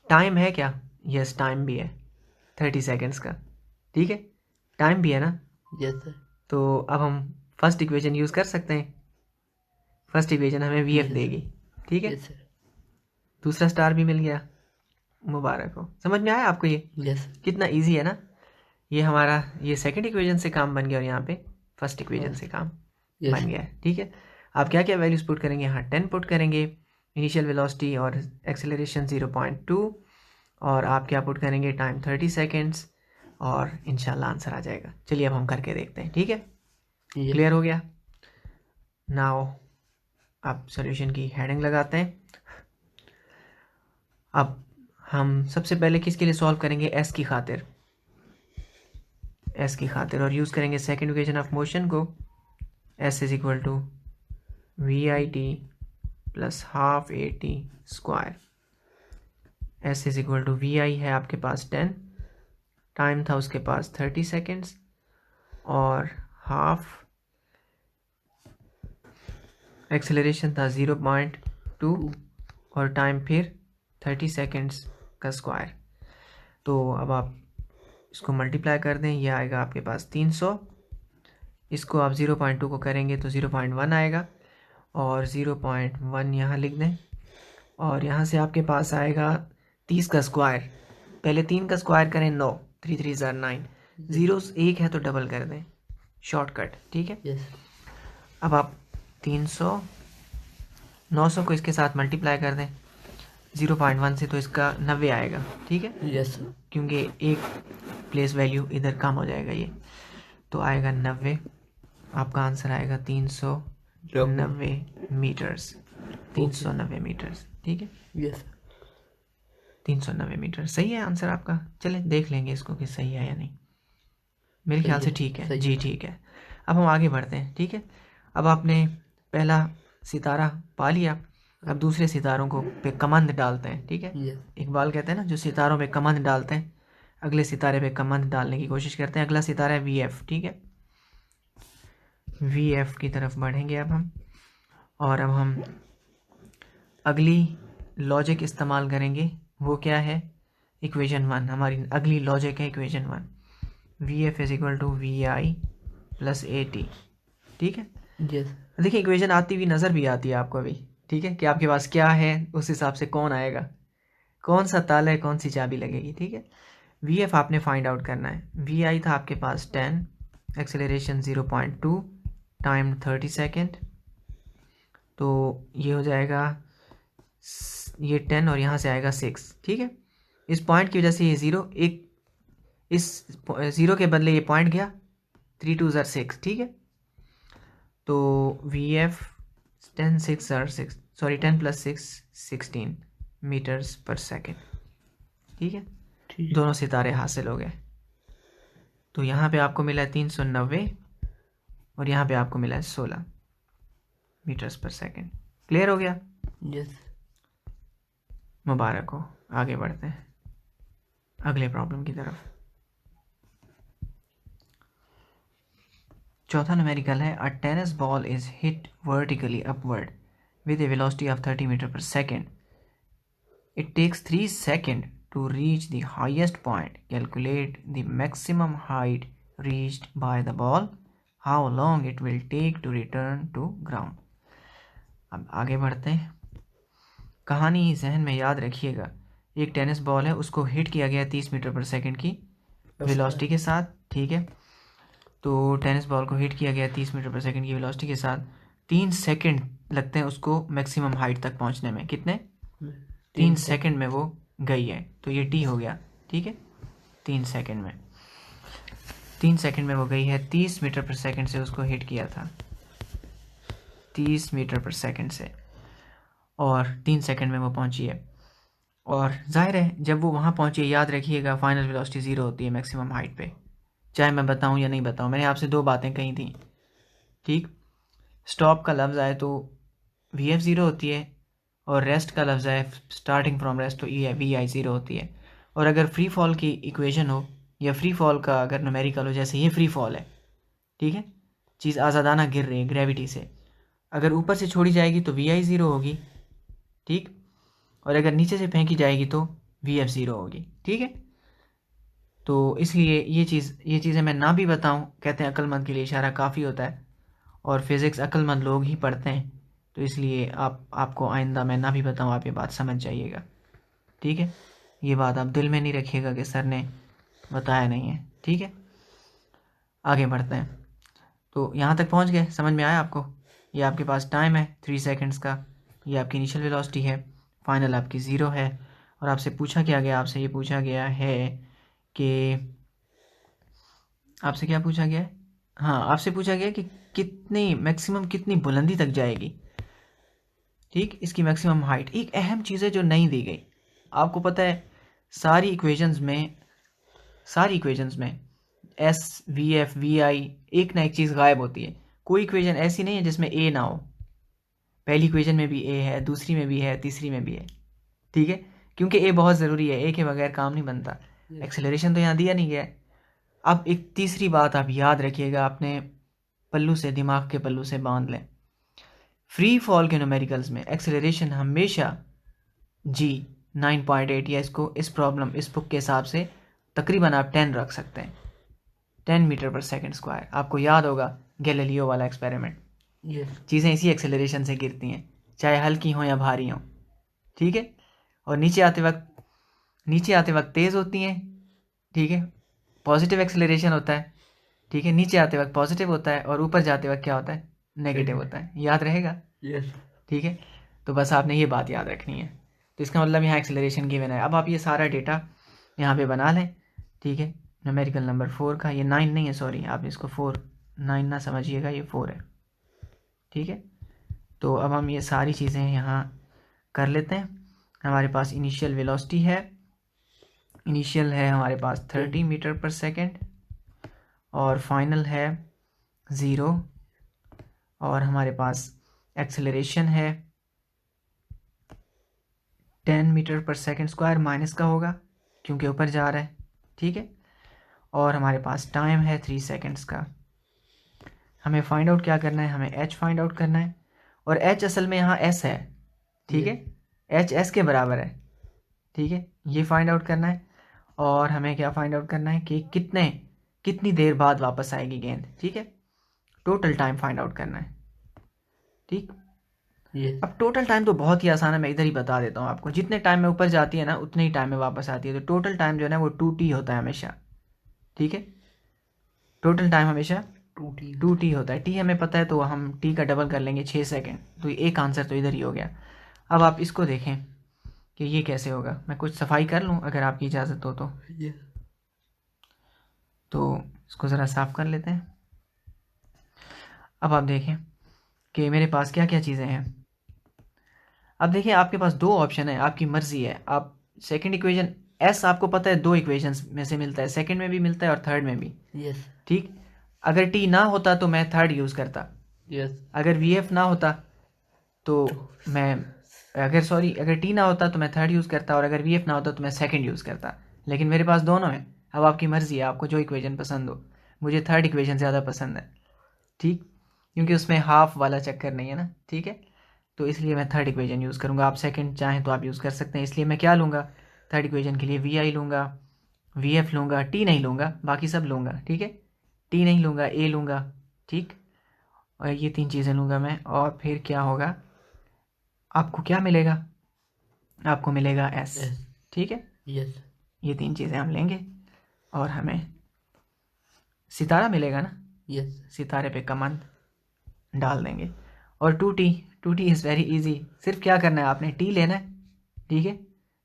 S1: टाइम है क्या, यस टाइम भी है 30 सेकेंड्स का, ठीक है, टाइम भी है ना।
S2: यस सर
S1: तो अब हम फर्स्ट इक्वेशन यूज़ कर सकते हैं, फर्स्ट इक्वेशन हमें VF
S2: Yes.
S1: देगी, ठीक है।
S2: यस सर
S1: दूसरा स्टार भी मिल गया, मुबारक हो। समझ में आया आपको ये
S2: यस
S1: कितना इजी है ना। ये हमारा ये सेकंड इक्वेशन से काम बन गया, और यहाँ पे फर्स्ट इक्वेशन से काम
S2: यस
S1: बन गया है, ठीक है। आप क्या क्या वैल्यूज पुट करेंगे, यहाँ 10 पुट करेंगे, इनिशियल वेलोसिटी और एक्सेलरेशन 0.2, और आप क्या पुट करेंगे, टाइम 30 सेकेंड्स, और इंशाल्लाह आंसर आ जाएगा। चलिए अब हम करके देखते हैं, ठीक है। क्लियर हो गया। नाउ आप सॉल्यूशन की हेडिंग लगाते हैं। अब हम सबसे पहले किसके लिए सॉल्व करेंगे, S की खातिर, S की खातिर, और यूज़ करेंगे सेकेंड इक्वेशन ऑफ मोशन को, S is equal to VIT plus half AT square. S is equal to VI है आपके पास 10, टाइम था उसके पास 30 सेकेंड्स, और हाफ एक्सेलरेशन था 0.2, और टाइम फिर 30 सेकेंड्स का स्क्वायर। तो अब आप इसको मल्टीप्लाई कर दें, ये आएगा आपके पास 300, इसको आप 0.2 को करेंगे तो 0.1 आएगा, और 0.1 यहाँ लिख दें, और यहाँ से आपके पास आएगा 30 का स्क्वायर, पहले 3 का स्क्वायर करें 9, 3 3 ज़ार 9, जीरो एक है तो डबल कर दें, शॉर्टकट, ठीक है।
S2: यस
S1: अब आप 300 900 को इसके साथ मल्टीप्लाई कर दें 0.1 से, तो इसका 90 आएगा, ठीक है,
S2: यस
S1: क्योंकि एक प्लेस वैल्यू इधर कम हो जाएगा ये, तो आएगा 90, आपका आंसर आएगा 390 मीटर्स, 390 मीटर्स, ठीक है,
S2: यस
S1: 390 मीटर सही है आंसर आपका। चलें देख लेंगे इसको कि सही है या नहीं, मेरे ख्याल से ठीक है जी, ठीक है। अब हम आगे बढ़ते हैं, ठीक है। अब आपने पहला सितारा पा लिया, अब दूसरे सितारों को पे कमांड डालते हैं, ठीक है।
S2: यस
S1: इकबाल कहते हैं ना, जो सितारों पे कमांड डालते हैं, अगले सितारे पे कमांड डालने की कोशिश करते हैं। अगला सितारा है VF, ठीक है, VF की तरफ बढ़ेंगे अब हम, और अब हम अगली लॉजिक इस्तेमाल करेंगे, वो क्या है, इक्वेशन 1, हमारी अगली लॉजिक है equation 1, VF is equal to VI plus AT, ठीक है।
S2: यस
S1: देखिए इक्वेशन आती हुई नज़र भी आती है आपको अभी, ठीक है, कि आपके पास क्या है उस हिसाब से कौन आएगा, कौन सा ताला है, कौन सी चाबी लगेगी, ठीक है। VF आपने फाइंड आउट करना है, VI था आपके पास 10, एक्सेलरेशन 0.2, टाइम 30 सेकेंड, तो ये हो जाएगा ये 10, और यहाँ से आएगा 6, ठीक है। इस पॉइंट की वजह से ये ज़ीरो, एक इस ज़ीरो के बदले ये पॉइंट गया, 3 2 ज़ार 6, ठीक है। तो VF 10 6 ज़ार 6, sorry 10 plus 6 16 metres per second, ठीक है।
S2: ठीक
S1: दोनों सितारे हासिल हो गए। तो यहाँ पे आपको मिला है 390, और यहाँ पे आपको मिला है 16 मीटर्स पर सेकेंड। क्लियर हो गया,
S2: यस
S1: मुबारक हो। आगे बढ़ते हैं अगले प्रॉब्लम की तरफ। चौथा न्यूमेरिकल है, a tennis ball is hit vertically upward with a velocity of 30 meter per second. It takes 3 seconds to reach the highest point. Calculate the maximum height reached by the ball. How long it will take to return to ground. अब आगे बढ़ते हैं, कहानी जहन में याद रखिएगा, एक टेनिस बॉल है, उसको हिट किया गया 30 मीटर पर सेकंड की वेलोसिटी के साथ, ठीक है। तो टेनिस बॉल को हिट किया गया 30 मीटर पर सेकंड की वेलोसिटी के साथ, 3 सेकंड लगते हैं उसको मैक्सिमम हाइट तक पहुंचने में। कितने? 3 सेकंड में वो गई है, तो ये टी हो गया, ठीक है। 3 सेकंड में वो गई है, 30 मीटर पर सेकंड से उसको हिट किया था, 30 मीटर पर सेकंड से, और 3 सेकंड में वो पहुंची है। और जाहिर है जब वो वहाँ पहुंची है, याद रखिएगा फाइनल वेलोसिटी 0 होती है मैक्सिमम हाइट पे, चाहे मैं बताऊं या नहीं बताऊं। मैंने आपसे 2 बातें कही थी, ठीक। स्टॉप का लफ्ज़ आए तो VF 0 होती है, और रेस्ट का लफ्ज़ आए स्टार्टिंग फ्रॉम रेस्ट तो VI 0 होती है। और अगर फ्री फॉल की इक्वेशन हो, या फ्री फॉल का अगर न्यूमेरिकल हो, जैसे ये फ्री फॉल है, ठीक है, चीज़ आज़ादाना गिर रही है ग्रेविटी से, अगर ऊपर से छोड़ी जाएगी तो VI 0 होगी, ठीक, और अगर नीचे से फेंकी जाएगी तो VF 0 होगी, ठीक है। तो इसलिए ये चीज़ें मैं ना भी बताऊं, कहते हैं अक्लमंद के लिए इशारा काफ़ी होता है, और फिज़िक्स अक्लमंद लोग ही पढ़ते हैं, तो इसलिए आपको आइंदा मैं ना भी बताऊं, आप ये बात समझ जाइएगा, ठीक है। ये बात आप दिल में नहीं रखिएगा कि सर ने बताया नहीं है, ठीक है। आगे बढ़ते हैं। तो यहाँ तक पहुँच गए, समझ में आया आपको? ये आपके पास टाइम है 3 सेकंड्स का, ये आपकी इनिशियल वेलोसिटी है, फाइनल आपकी 0 है, और आपसे पूछा क्या गया? आपसे ये पूछा गया है कि आपसे क्या पूछा गया है? हाँ, आपसे पूछा गया कि कितनी मैक्सिमम कितनी बुलंदी तक जाएगी, ठीक, इसकी मैक्सिमम हाइट। एक अहम चीज़ है जो नहीं दी गई, आपको पता है सारी इक्वेशंस में एस वी एफ वी आई एक ना एक चीज़ गायब होती है। कोई इक्वेशन ऐसी नहीं है जिसमें ए ना हो। पहली इक्वेशन में भी ए है, दूसरी में भी है, तीसरी में भी है, ठीक है, क्योंकि ए बहुत ज़रूरी है, ए के बगैर काम नहीं बनता। एक्सेलरेशन तो यहाँ दिया नहीं गया है। अब एक तीसरी बात आप याद रखिएगा, अपने पल्लू से, दिमाग के पल्लू से बांध लें, फ्री फॉल के न्यूमेरिकल्स में एक्सेलरेशन हमेशा जी 9.8, या इसको इस बुक के हिसाब से तकरीबन आप 10 रख सकते हैं, 10 मीटर पर सेकंड स्क्वायर। आपको याद होगा गैलीलियो वाला एक्सपेरिमेंट, चीज़ें इसी एक्सेलरेशन से गिरती हैं, चाहे हल्की हों या भारी हों, ठीक है। और नीचे आते वक्त तेज़ होती हैं, ठीक है, पॉजिटिव एक्सेलरेशन होता है, ठीक है, नीचे आते वक्त पॉजिटिव होता है, और ऊपर जाते वक्त क्या होता है? नेगेटिव होता है। याद रहेगा? ठीक है, तो बस आपने ये बात याद रखनी है। तो इसका मतलब यहाँ एक्सेलरेशन गिवन है। अब आप ये सारा डेटा यहाँ पे बना लें, ठीक है। न्यूमेरिकल नंबर 4 का, ये 9 नहीं है, सॉरी, आप इसको 4 9 ना समझिएगा, ये 4 है, ठीक है। तो अब हम ये सारी चीज़ें यहाँ कर लेते हैं। हमारे पास इनिशियल वेलोसिटी है, इनिशियल है हमारे पास 30 मीटर पर सेकेंड, और फाइनल है 0, और हमारे पास एक्सेलरेशन है 10 metre per second square, minus का होगा क्योंकि ऊपर जा रहा है, ठीक है। और हमारे पास टाइम है 3 सेकेंड्स का। हमें फाइंड आउट क्या करना है? हमें एच फाइंड आउट करना है, और एच असल में यहाँ एस है, ठीक है, एच एस के बराबर है, ठीक है, ये फाइंड आउट करना है। और हमें क्या फाइंड आउट करना है कि कितनी देर बाद वापस आएगी गेंद, ठीक है, टोटल टाइम फाइंड आउट करना है, ठीक। अब टोटल टाइम तो बहुत ही आसान है, मैं इधर ही बता देता हूँ आपको। जितने टाइम में ऊपर जाती है ना, उतने ही टाइम में वापस आती है, तो टोटल टाइम जो है ना वो 2t होता है हमेशा, ठीक है। टोटल टाइम हमेशा 2t होता है। t हमें पता है, तो हम t का डबल कर लेंगे, 6 सेकेंड, तो एक आंसर तो इधर ही हो गया। अब आप इसको देखें कि ये कैसे होगा। मैं कुछ सफाई कर लूँ अगर आपकी इजाज़त हो तो इसको ज़रा साफ़ कर लेते हैं। अब आप देखें कि मेरे पास क्या क्या चीज़ें हैं। अब देखिए, आपके पास 2 ऑप्शन है, आपकी मर्ज़ी है। आप सेकंड इक्वेशन एस, आपको पता है 2 इक्वेशंस में से मिलता है, सेकंड में भी मिलता है और थर्ड में भी, ठीक। अगर टी ना होता तो मैं थर्ड यूज़ करता, अगर वी एफ ना होता तो मैं अगर टी ना होता तो मैं थर्ड यूज़ करता, और अगर वी एफ ना होता तो मैं सेकंड यूज़ करता। लेकिन मेरे पास दोनों है। अब आपकी मर्ज़ी है, आपको जो इक्वेशन पसंद हो। मुझे थर्ड इक्वेशन ज़्यादा पसंद है, ठीक, क्योंकि उसमें हाफ वाला चक्कर नहीं है ना, ठीक है। तो इसलिए मैं थर्ड इक्वेशन यूज़ करूँगा। आप सेकंड चाहें तो आप यूज़ कर सकते हैं। इसलिए मैं क्या लूँगा? थर्ड इक्वेशन के लिए वी आई लूँगा, वी एफ लूँगा, टी नहीं लूँगा, बाकी सब लूँगा, ठीक है। टी नहीं लूँगा, ए लूँगा, ठीक, और ये 3 चीज़ें लूँगा मैं। और फिर क्या होगा, आपको क्या मिलेगा? आपको मिलेगा एस।
S2: S.
S1: ठीक है,
S2: Yes.
S1: ये 3 चीज़ें हम लेंगे और हमें सितारा मिलेगा ना,
S2: Yes.
S1: सितारे पे कमांड डाल देंगे। और 2t इज़ वेरी इजी। सिर्फ क्या करना है, आपने t लेना है, ठीक है,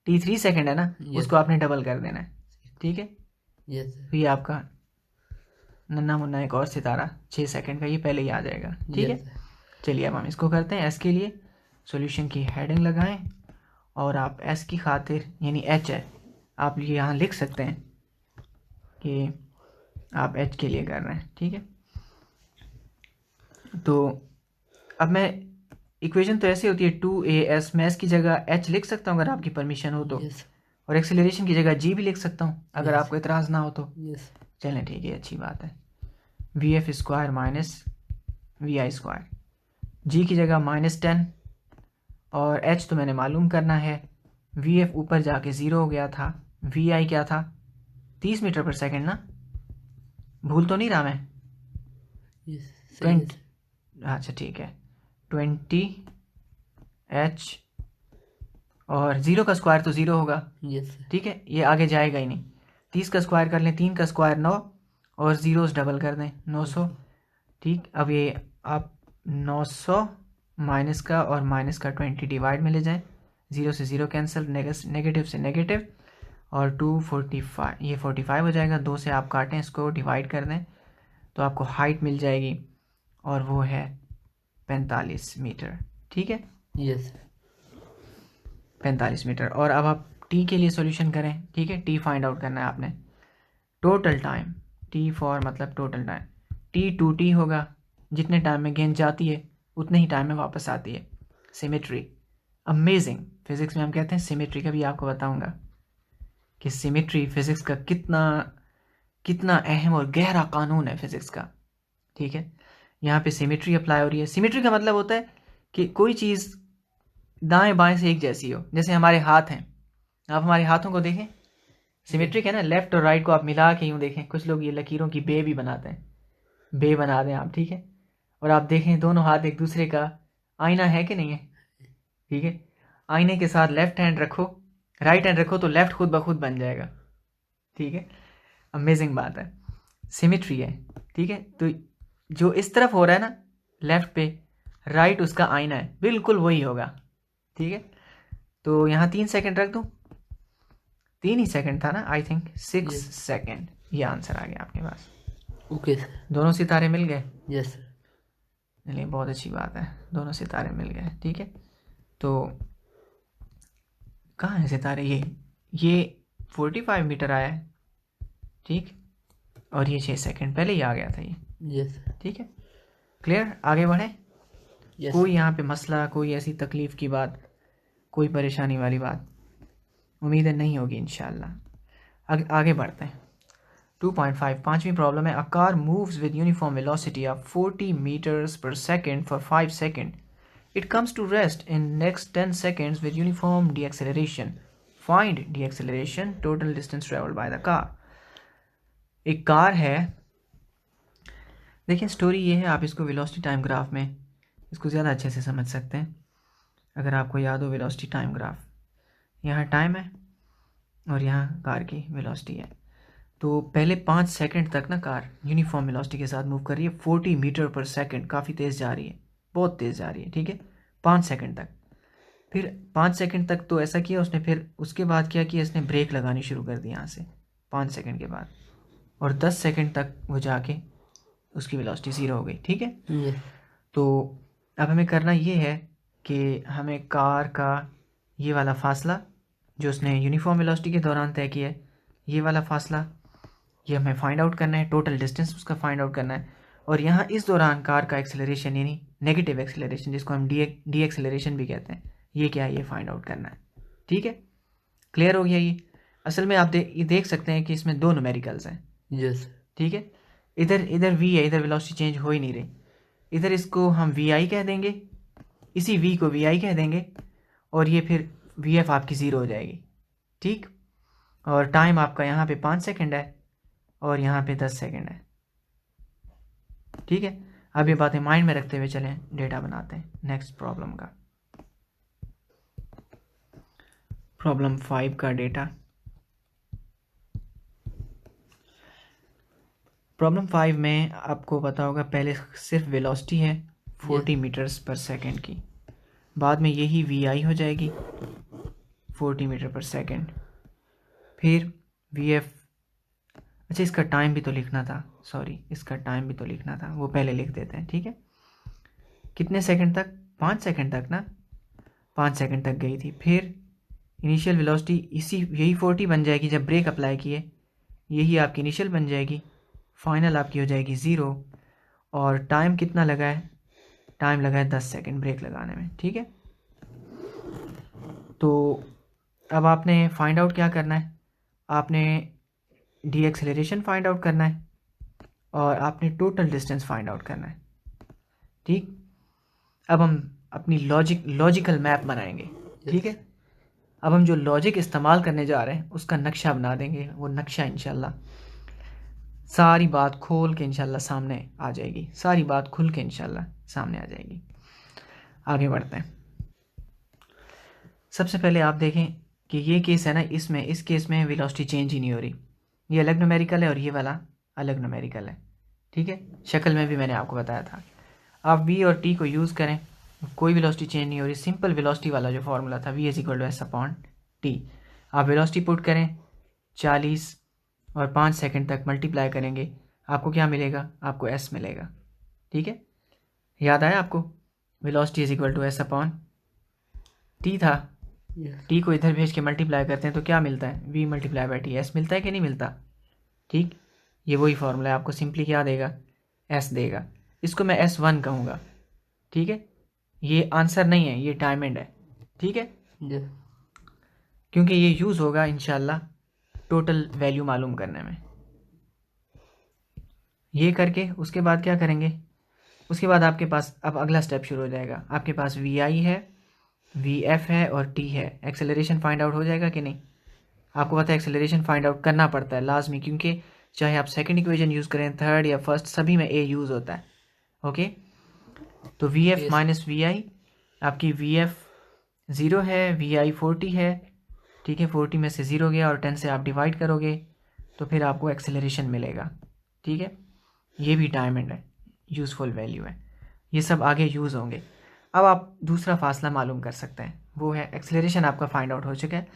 S1: t 3 सेकेंड है ना,
S2: Yes.
S1: उसको आपने डबल कर देना है, ठीक है।
S2: Yes, sir.
S1: तो ये आपका नन्ना मुन्ना एक और सितारा 6 सेकेंड का, ये पहले ही आ जाएगा, ठीक है।
S2: Yes, sir.
S1: चलिए अब हम इसको करते हैं। एस के लिए सॉल्यूशन की हेडिंग लगाएं और आप एस की खातिर, यानी एच है, आप ये यहाँ लिख सकते हैं कि आप एच के लिए कर रहे हैं, ठीक है। तो अब मैं इक्वेशन तो ऐसे होती है 2as, मैं एस की जगह एच लिख सकता हूँ अगर आपकी परमिशन हो तो,
S2: Yes.
S1: और एक्सेलरेशन की जगह जी भी लिख सकता हूँ अगर
S2: Yes.
S1: आपको इतराज़ ना हो तो।
S2: Yes.
S1: चलें ठीक है, अच्छी बात है। V F square minus V I square, G की जगह -10 और एच तो मैंने मालूम करना है। वी एफ ऊपर जाके 0 हो गया था, वी आई क्या था 30 मीटर पर सेकेंड ना, भूल तो नहीं रहा मैं?
S2: Yes. सही है,
S1: 20,
S2: sir.
S1: अच्छा ठीक है, 20 एच और 0 का स्क्वायर तो 0 होगा,
S2: Yes, sir.
S1: ठीक है, ये आगे जाएगा ही नहीं। 30 का स्क्वायर कर लें, 3 का स्क्वायर 9 और ज़ीरोस डबल कर दें 900, ठीक। अब ये आप 900 माइनस का और माइनस का 20 डिवाइड में ले जाएं, 0 से 0 कैंसिल, नेगेटिव से नेगेटिव, और 245, ये 45 हो जाएगा। 2 से आप काटें, इसको डिवाइड कर दें तो आपको हाइट मिल जाएगी और वो है 45 मीटर, ठीक है,
S2: Yes, sir.
S1: 45 मीटर। और अब आप टी के लिए सॉल्यूशन करें, ठीक है, टी फाइंड आउट करना है आपने। टोटल टाइम, टी फॉर मतलब टोटल टाइम, टी 2t होगा, जितने टाइम में गेंद जाती है उतने ही टाइम में वापस आती है। Symmetry, amazing. फिजिक्स में हम कहते हैं सिमेट्री, का भी आपको बताऊंगा कि सिमेट्री फिजिक्स का कितना कितना अहम और गहरा कानून है फिजिक्स का, ठीक है। यहाँ पे सिमेट्री अप्लाई हो रही है। सिमेट्री का मतलब होता है कि कोई चीज़ दाएं बाएं से एक जैसी हो। जैसे हमारे हाथ हैं, आप हमारे हाथों को देखें, सिमेट्रिक है ना, लेफ्ट और राइट को आप मिला के यूँ देखें। कुछ लोग ये लकीरों की बे भी बनाते हैं, बे बना दें आप, ठीक है। और आप देखें दोनों हाथ एक दूसरे का आईना है कि नहीं है, ठीक है। आईने के साथ लेफ्ट हैंड रखो, राइट हैंड रखो तो लेफ्ट खुद ब खुद बन जाएगा, ठीक है। अमेजिंग बात है, सिमेट्री है, ठीक है। तो जो इस तरफ हो रहा है ना लेफ्ट पे, राइट उसका आईना है, बिल्कुल वही होगा, ठीक है। तो यहाँ 3 सेकेंड रख दूँ, 3 ही सेकेंड था ना, आई थिंक 6
S2: Yes.
S1: सेकेंड, ये आंसर आ गया आपके पास।
S2: Okay, sir.
S1: दोनों सितारे मिल गए,
S2: Yes, sir.
S1: चलिए बहुत अच्छी बात है, दोनों सितारे मिल गए, ठीक है। तो कहाँ है सितारे, ये 45 मीटर आया है, ठीक, और ये 6 सेकेंड पहले ही आ गया था ये,
S2: Yes, sir.
S1: ठीक है। क्लियर, आगे बढ़े।
S2: Yes.
S1: कोई यहाँ पे मसला, कोई ऐसी तकलीफ़ की बात, कोई परेशानी वाली बात उम्मीद है नहीं होगी इंशाल्लाह। आगे बढ़ते हैं। 2.5, पांचवी प्रॉब्लम है। A car moves with uniform velocity of 40 metres per second for 5 second. It comes to rest in next 10 seconds with uniform deceleration. Find deceleration, total distance travelled by the car. एक car है, देखिए story ये है, आप इसको velocity time graph में इसको ज़्यादा अच्छे से समझ सकते हैं अगर आपको याद हो वेलोसिटी टाइम ग्राफ। यहाँ टाइम है और यहाँ कार की वेलोसिटी है। तो पहले 5 सेकंड तक ना कार यूनिफॉर्म वेलोसिटी के साथ मूव कर रही है, 40 मीटर पर सेकंड, काफ़ी तेज़ जा रही है, बहुत तेज़ जा रही है, ठीक है, 5 सेकंड तक। फिर 5 सेकंड तक तो ऐसा किया उसने, फिर उसके बाद क्या किया इसने, ब्रेक लगानी शुरू कर दी यहाँ से 5 सेकंड के बाद, और 10 सेकंड तक वो जाके उसकी वेलोसिटी 0 हो गई, ठीक है।
S2: Yes.
S1: तो अब हमें करना ये है कि हमें कार का ये वाला फासला जो उसने यूनिफॉर्म वेलोसिटी के दौरान तय किया है, ये वाला फासला, ये हमें फाइंड आउट करना है, टोटल डिस्टेंस उसका फाइंड आउट करना है। और यहाँ इस दौरान कार का एक्सेलरेशन, यानी नेगेटिव एक्सेलरेशन जिसको हम डी एक्सेलरेशन भी कहते हैं, ये क्या है ये फाइंड आउट करना है, ठीक है। क्लियर हो गया ये। असल में आप ये देख सकते हैं कि इसमें 2 न्यूमेरिकल्स हैं,
S2: Yes.
S1: ठीक है। इधर वी है, इधर वेलोसिटी चेंज हो ही नहीं रही, इधर इसको हम वी आई कह देंगे, इसी वी को वी आई कह देंगे, और ये फिर वी एफ आपकी 0 हो जाएगी, ठीक। और टाइम आपका यहाँ पे 5 सेकंड है और यहाँ पे 10 सेकंड है, ठीक है। अब ये बातें माइंड में रखते हुए चलें, डेटा बनाते हैं नेक्स्ट प्रॉब्लम का। प्रॉब्लम 5 का डेटा। प्रॉब्लम 5 में आपको पता होगा पहले सिर्फ वेलोसिटी है 40 मीटर्स पर सेकंड की, बाद में यही वी आई हो जाएगी 40 मीटर पर सेकंड, फिर वी एफ। अच्छा, इसका टाइम भी तो लिखना था, सॉरी, इसका टाइम भी तो लिखना था, वो पहले लिख देते हैं, ठीक है। कितने सेकंड तक? 5 सेकंड तक ना, 5 सेकंड तक गई थी। फिर इनिशियल वेलोसिटी यही 40 बन जाएगी जब ब्रेक अप्लाई किए, यही आपकी इनिशियल बन जाएगी, फाइनल आपकी हो जाएगी 0। और टाइम कितना लगा है? टाइम लगा है 10 सेकंड ब्रेक लगाने में, ठीक है। तो अब आपने फाइंड आउट क्या करना है? आपने डी एक्सेलरेशन फाइंड आउट करना है और आपने टोटल डिस्टेंस फाइंड आउट करना है, ठीक। अब हम अपनी लॉजिकल मैप बनाएंगे, ठीक है। अब हम जो लॉजिक इस्तेमाल करने जा रहे हैं उसका नक्शा बना देंगे। वो नक्शा इंशाल्लाह सारी बात खोल के इंशाल्लाह सामने आ जाएगी, सारी बात खुल के इंशाल्लाह सामने आ जाएगी। आगे बढ़ते हैं। सबसे पहले आप देखें कि ये केस है ना, इसमें इस केस में वेलोसिटी चेंज ही नहीं हो रही। ये अलग न्यूमेरिकल है और ये वाला अलग न्यूमेरिकल है, ठीक है। शक्ल में भी मैंने आपको बताया था। आप v और t को यूज़ करें, कोई वेलोसिटी चेंज नहीं हो रही। सिंपल वेलोसिटी वाला जो फॉर्मूला था v = s/t, आप वेलोसिटी पुट करें 40 और 5 सेकंड तक मल्टीप्लाई करेंगे, आपको क्या मिलेगा? आपको s मिलेगा, ठीक है। याद आया आपको? वेलोसिटी s/t था, t को इधर भेज के मल्टीप्लाई करते हैं तो क्या मिलता है? v × t, s मिलता है कि नहीं मिलता? ठीक, ये वही फॉर्मूला है। आपको सिंपली क्या देगा? s देगा। इसको मैं S1 कहूँगा, ठीक है। ये आंसर नहीं है, ये डायमंड है, ठीक है। क्योंकि ये यूज़ होगा इंशाल्लाह टोटल वैल्यू मालूम करने में। ये करके उसके बाद क्या करेंगे? उसके बाद आपके पास अब अगला स्टेप शुरू हो जाएगा। आपके पास VI है, VF है और T है। एक्सेलरेशन फाइंड आउट हो जाएगा कि नहीं? आपको पता है एक्सेलरेशन फाइंड आउट करना पड़ता है लाजमी, क्योंकि चाहे आप सेकंड इक्वेशन यूज़ करें, थर्ड या फर्स्ट, सभी में A यूज़ होता है, ओके। तो VF - VI, आपकी VF 0 है, VI 40 है, ठीक है। 40 में से 0 गया और 10 से आप डिवाइड करोगे तो फिर आपको एक्सेलरेशन मिलेगा, ठीक है। ये भी डायमंड है, यूज़फुल वैल्यू है। ये सब आगे यूज़ होंगे। अब आप दूसरा फासला मालूम कर सकते हैं, वो है एक्सेलरेशन आपका फाइंड आउट हो चुका है।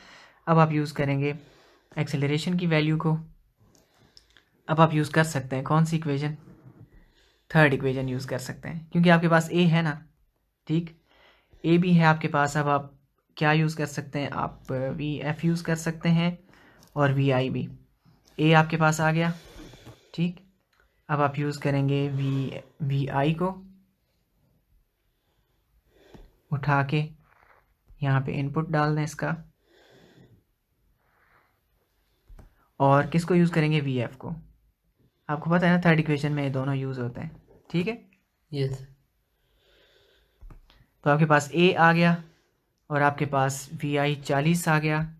S1: अब आप यूज़ करेंगे एक्सेलरेशन की वैल्यू को। अब आप यूज़ कर सकते हैं कौन सी इक्वेशन? थर्ड इक्वेशन यूज़ कर सकते हैं, क्योंकि आपके पास ए है ना, ठीक। ए भी है आपके पास। अब आप क्या यूज़ कर सकते हैं? आप VF यूज़ कर सकते हैं और VI भी। ए आपके पास आ गया, ठीक। अब आप यूज़ करेंगे VI को उठा के यहाँ पे इनपुट डाल दें इसका, और किसको यूज़ करेंगे? VF को। आपको पता है ना थर्ड इक्वेशन में ये दोनों यूज़ होते हैं, ठीक है।
S2: यस।
S1: तो आपके पास A आ गया और आपके पास VI 40 आ गया,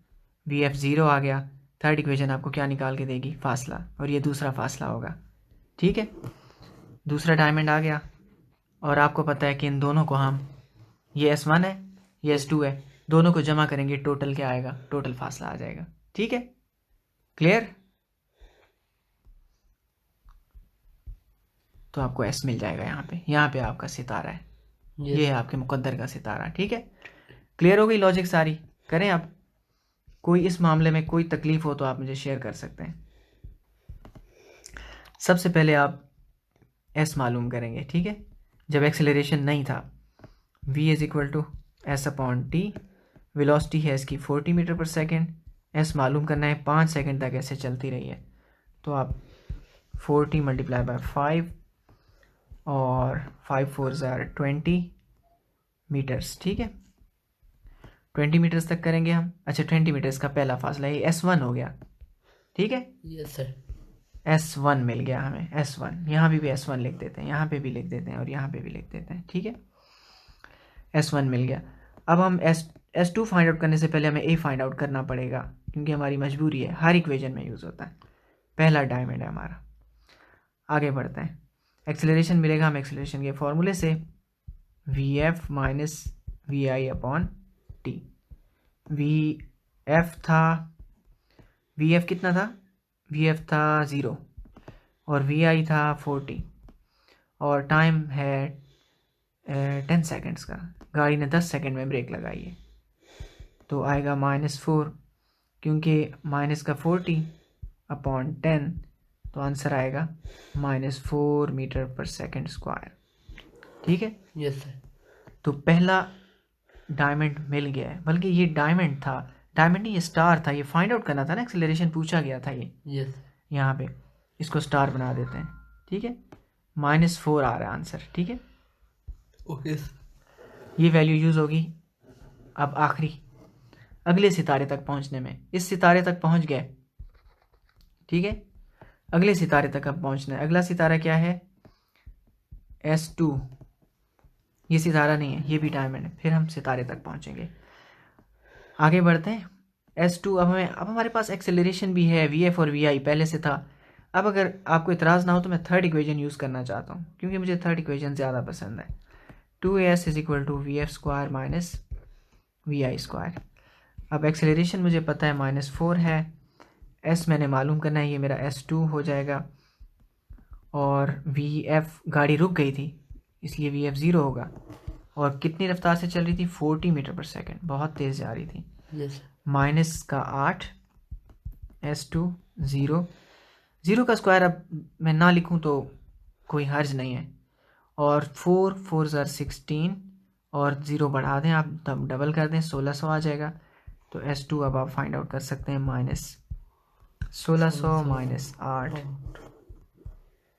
S1: VF 0 आ गया। थर्ड इक्वेशन आपको क्या निकाल के देगी? फासला, और ये दूसरा फासला होगा, ठीक है। दूसरा डायमंड आ गया और आपको पता है कि इन दोनों को हम, ये S1 है, ये S2 है, दोनों को जमा करेंगे, टोटल क्या आएगा? टोटल फासला आ जाएगा, ठीक है। क्लियर? तो आपको S मिल जाएगा यहाँ पे आपका सितारा है, ये है आपके मुकद्दर का सितारा, ठीक है। क्लियर हो गई लॉजिक सारी? करें आप? कोई इस मामले में कोई तकलीफ हो तो आप मुझे शेयर कर सकते हैं। सबसे पहले आप S मालूम करेंगे, ठीक है। जब एक्सेलरेशन नहीं था, V = S/t, वेलोसिटी है इसकी 40 मीटर पर सेकेंड, S मालूम करना है। 5 सेकेंड तक ऐसे चलती रही है, तो आप 40 × 5 और 5 4 = 20 मीटर्स, ठीक है। 20 मीटर्स तक करेंगे हम। अच्छा, 20 मीटर्स का पहला फासला ये S1 हो गया, ठीक है।
S2: Yes sir.
S1: S1 मिल गया हमें, S1। यहाँ भी S1 लिख देते हैं, यहाँ पे भी लिख देते हैं और यहाँ पे भी लिख देते हैं, ठीक है। S1 मिल गया। अब हम S2 फाइंड आउट करने से पहले हमें A फाइंड आउट करना पड़ेगा, क्योंकि हमारी मजबूरी है, हर इक्वेशन में यूज़ होता है। पहला डायमंड है हमारा। आगे बढ़ते हैं। एक्सेलरेशन मिलेगा हम एक्सेलरेशन के फॉर्मूले से, VF - VI/t। V एफ था, वी एफ कितना था, वी एफ था 0 और वी आई था 40 और टाइम है 10 सेकेंड्स का। गाड़ी ने 10 सेकेंड में ब्रेक लगाई है, तो आएगा -4, क्योंकि माइनस का 40/10, तो आंसर आएगा -4 मीटर पर सेकेंड स्क्वायर। ठीक है,
S2: यस सर।
S1: तो पहला डायमंड मिल गया है, बल्कि ये डायमंड था, डायमंड नहीं, ये स्टार था। ये फाइंड आउट करना था ना, एक्सेलरेशन पूछा गया था ये।
S2: यस।
S1: यहाँ पे इसको स्टार बना देते हैं। ठीक है, -4 आ रहा है आंसर। ठीक है,
S2: ओके सर।
S1: ये वैल्यू यूज़ होगी। अब आखिरी अगले सितारे तक पहुंचने में, इस सितारे तक पहुंच गए। ठीक है, अगले सितारे तक अब पहुंचना है। अगला सितारा क्या है, S2। ये सितारा नहीं है, ये भी डायमंड है। फिर हम सितारे तक पहुंचेंगे। आगे बढ़ते हैं। S2, अब हमारे पास एक्सेलरेशन भी है, VF और VI पहले से था। अब अगर आपको इतराज़ ना हो तो मैं थर्ड इक्वेशन यूज़ करना चाहता हूँ, क्योंकि मुझे थर्ड इक्वेशन ज़्यादा पसंद है। 2as = VF² - VI²। अब एक्सेलरेशन मुझे पता है -4 है, S मैंने मालूम करना है, ये मेरा S2 हो जाएगा। और VF, गाड़ी रुक गई थी इसलिए VF 0 होगा। और कितनी रफ्तार से चल रही थी, 40 मीटर पर सेकेंड, बहुत तेज़ जा रही थी।
S2: यस।
S1: -8, S2 0, 0 का स्क्वायर अब मैं ना लिखूं तो कोई हर्ज नहीं है। और 4 4 ज़र 16 और 0 बढ़ा दें आप, तब डबल कर दें, 1600 आ जाएगा। तो S2 अब आप फाइंड आउट कर सकते हैं, -1600 -8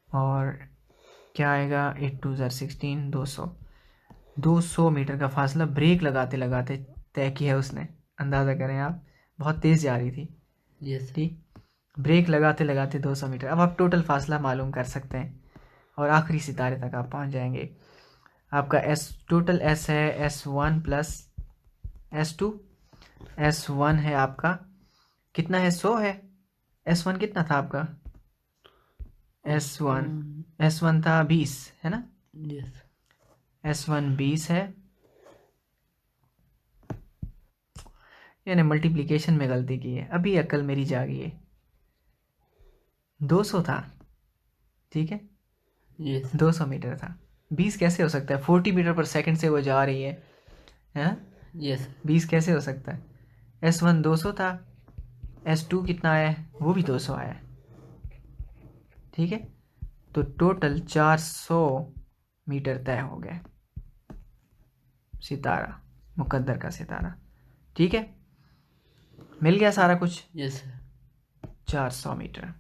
S1: और क्या आएगा, 8 2 ज़र 16, 200 मीटर का फासला ब्रेक लगाते लगाते तय किया है उसने। अंदाज़ा करें आप, बहुत तेज़ जा रही थी।
S2: यस।
S1: ठीक, ब्रेक लगाते लगाते 200 मीटर। अब आप टोटल फासला मालूम कर सकते हैं और आखिरी सितारे तक आप पहुंच जाएंगे। आपका टोटल S है S1 + S2। S1 है आपका, कितना है, 100 है। S1 कितना था आपका, S1 था 20, है ना।
S2: यस।
S1: S1 20 है। यानी मल्टीप्लिकेशन में गलती की है, अभी अकल मेरी जागी है। 200 था, ठीक है,
S2: यस।
S1: 200 मीटर था। 20 कैसे हो सकता है, 40 मीटर पर सेकंड से वो जा रही है, हैं?
S2: यस।
S1: 20 कैसे हो सकता है। S1 200 था, S2 कितना आया, वो भी 200 आया। ठीक है, तो टोटल 400 मीटर तय हो गए। सितारा, मुकद्दर का सितारा। ठीक है, मिल गया सारा कुछ।
S2: यस।
S1: 400 मीटर।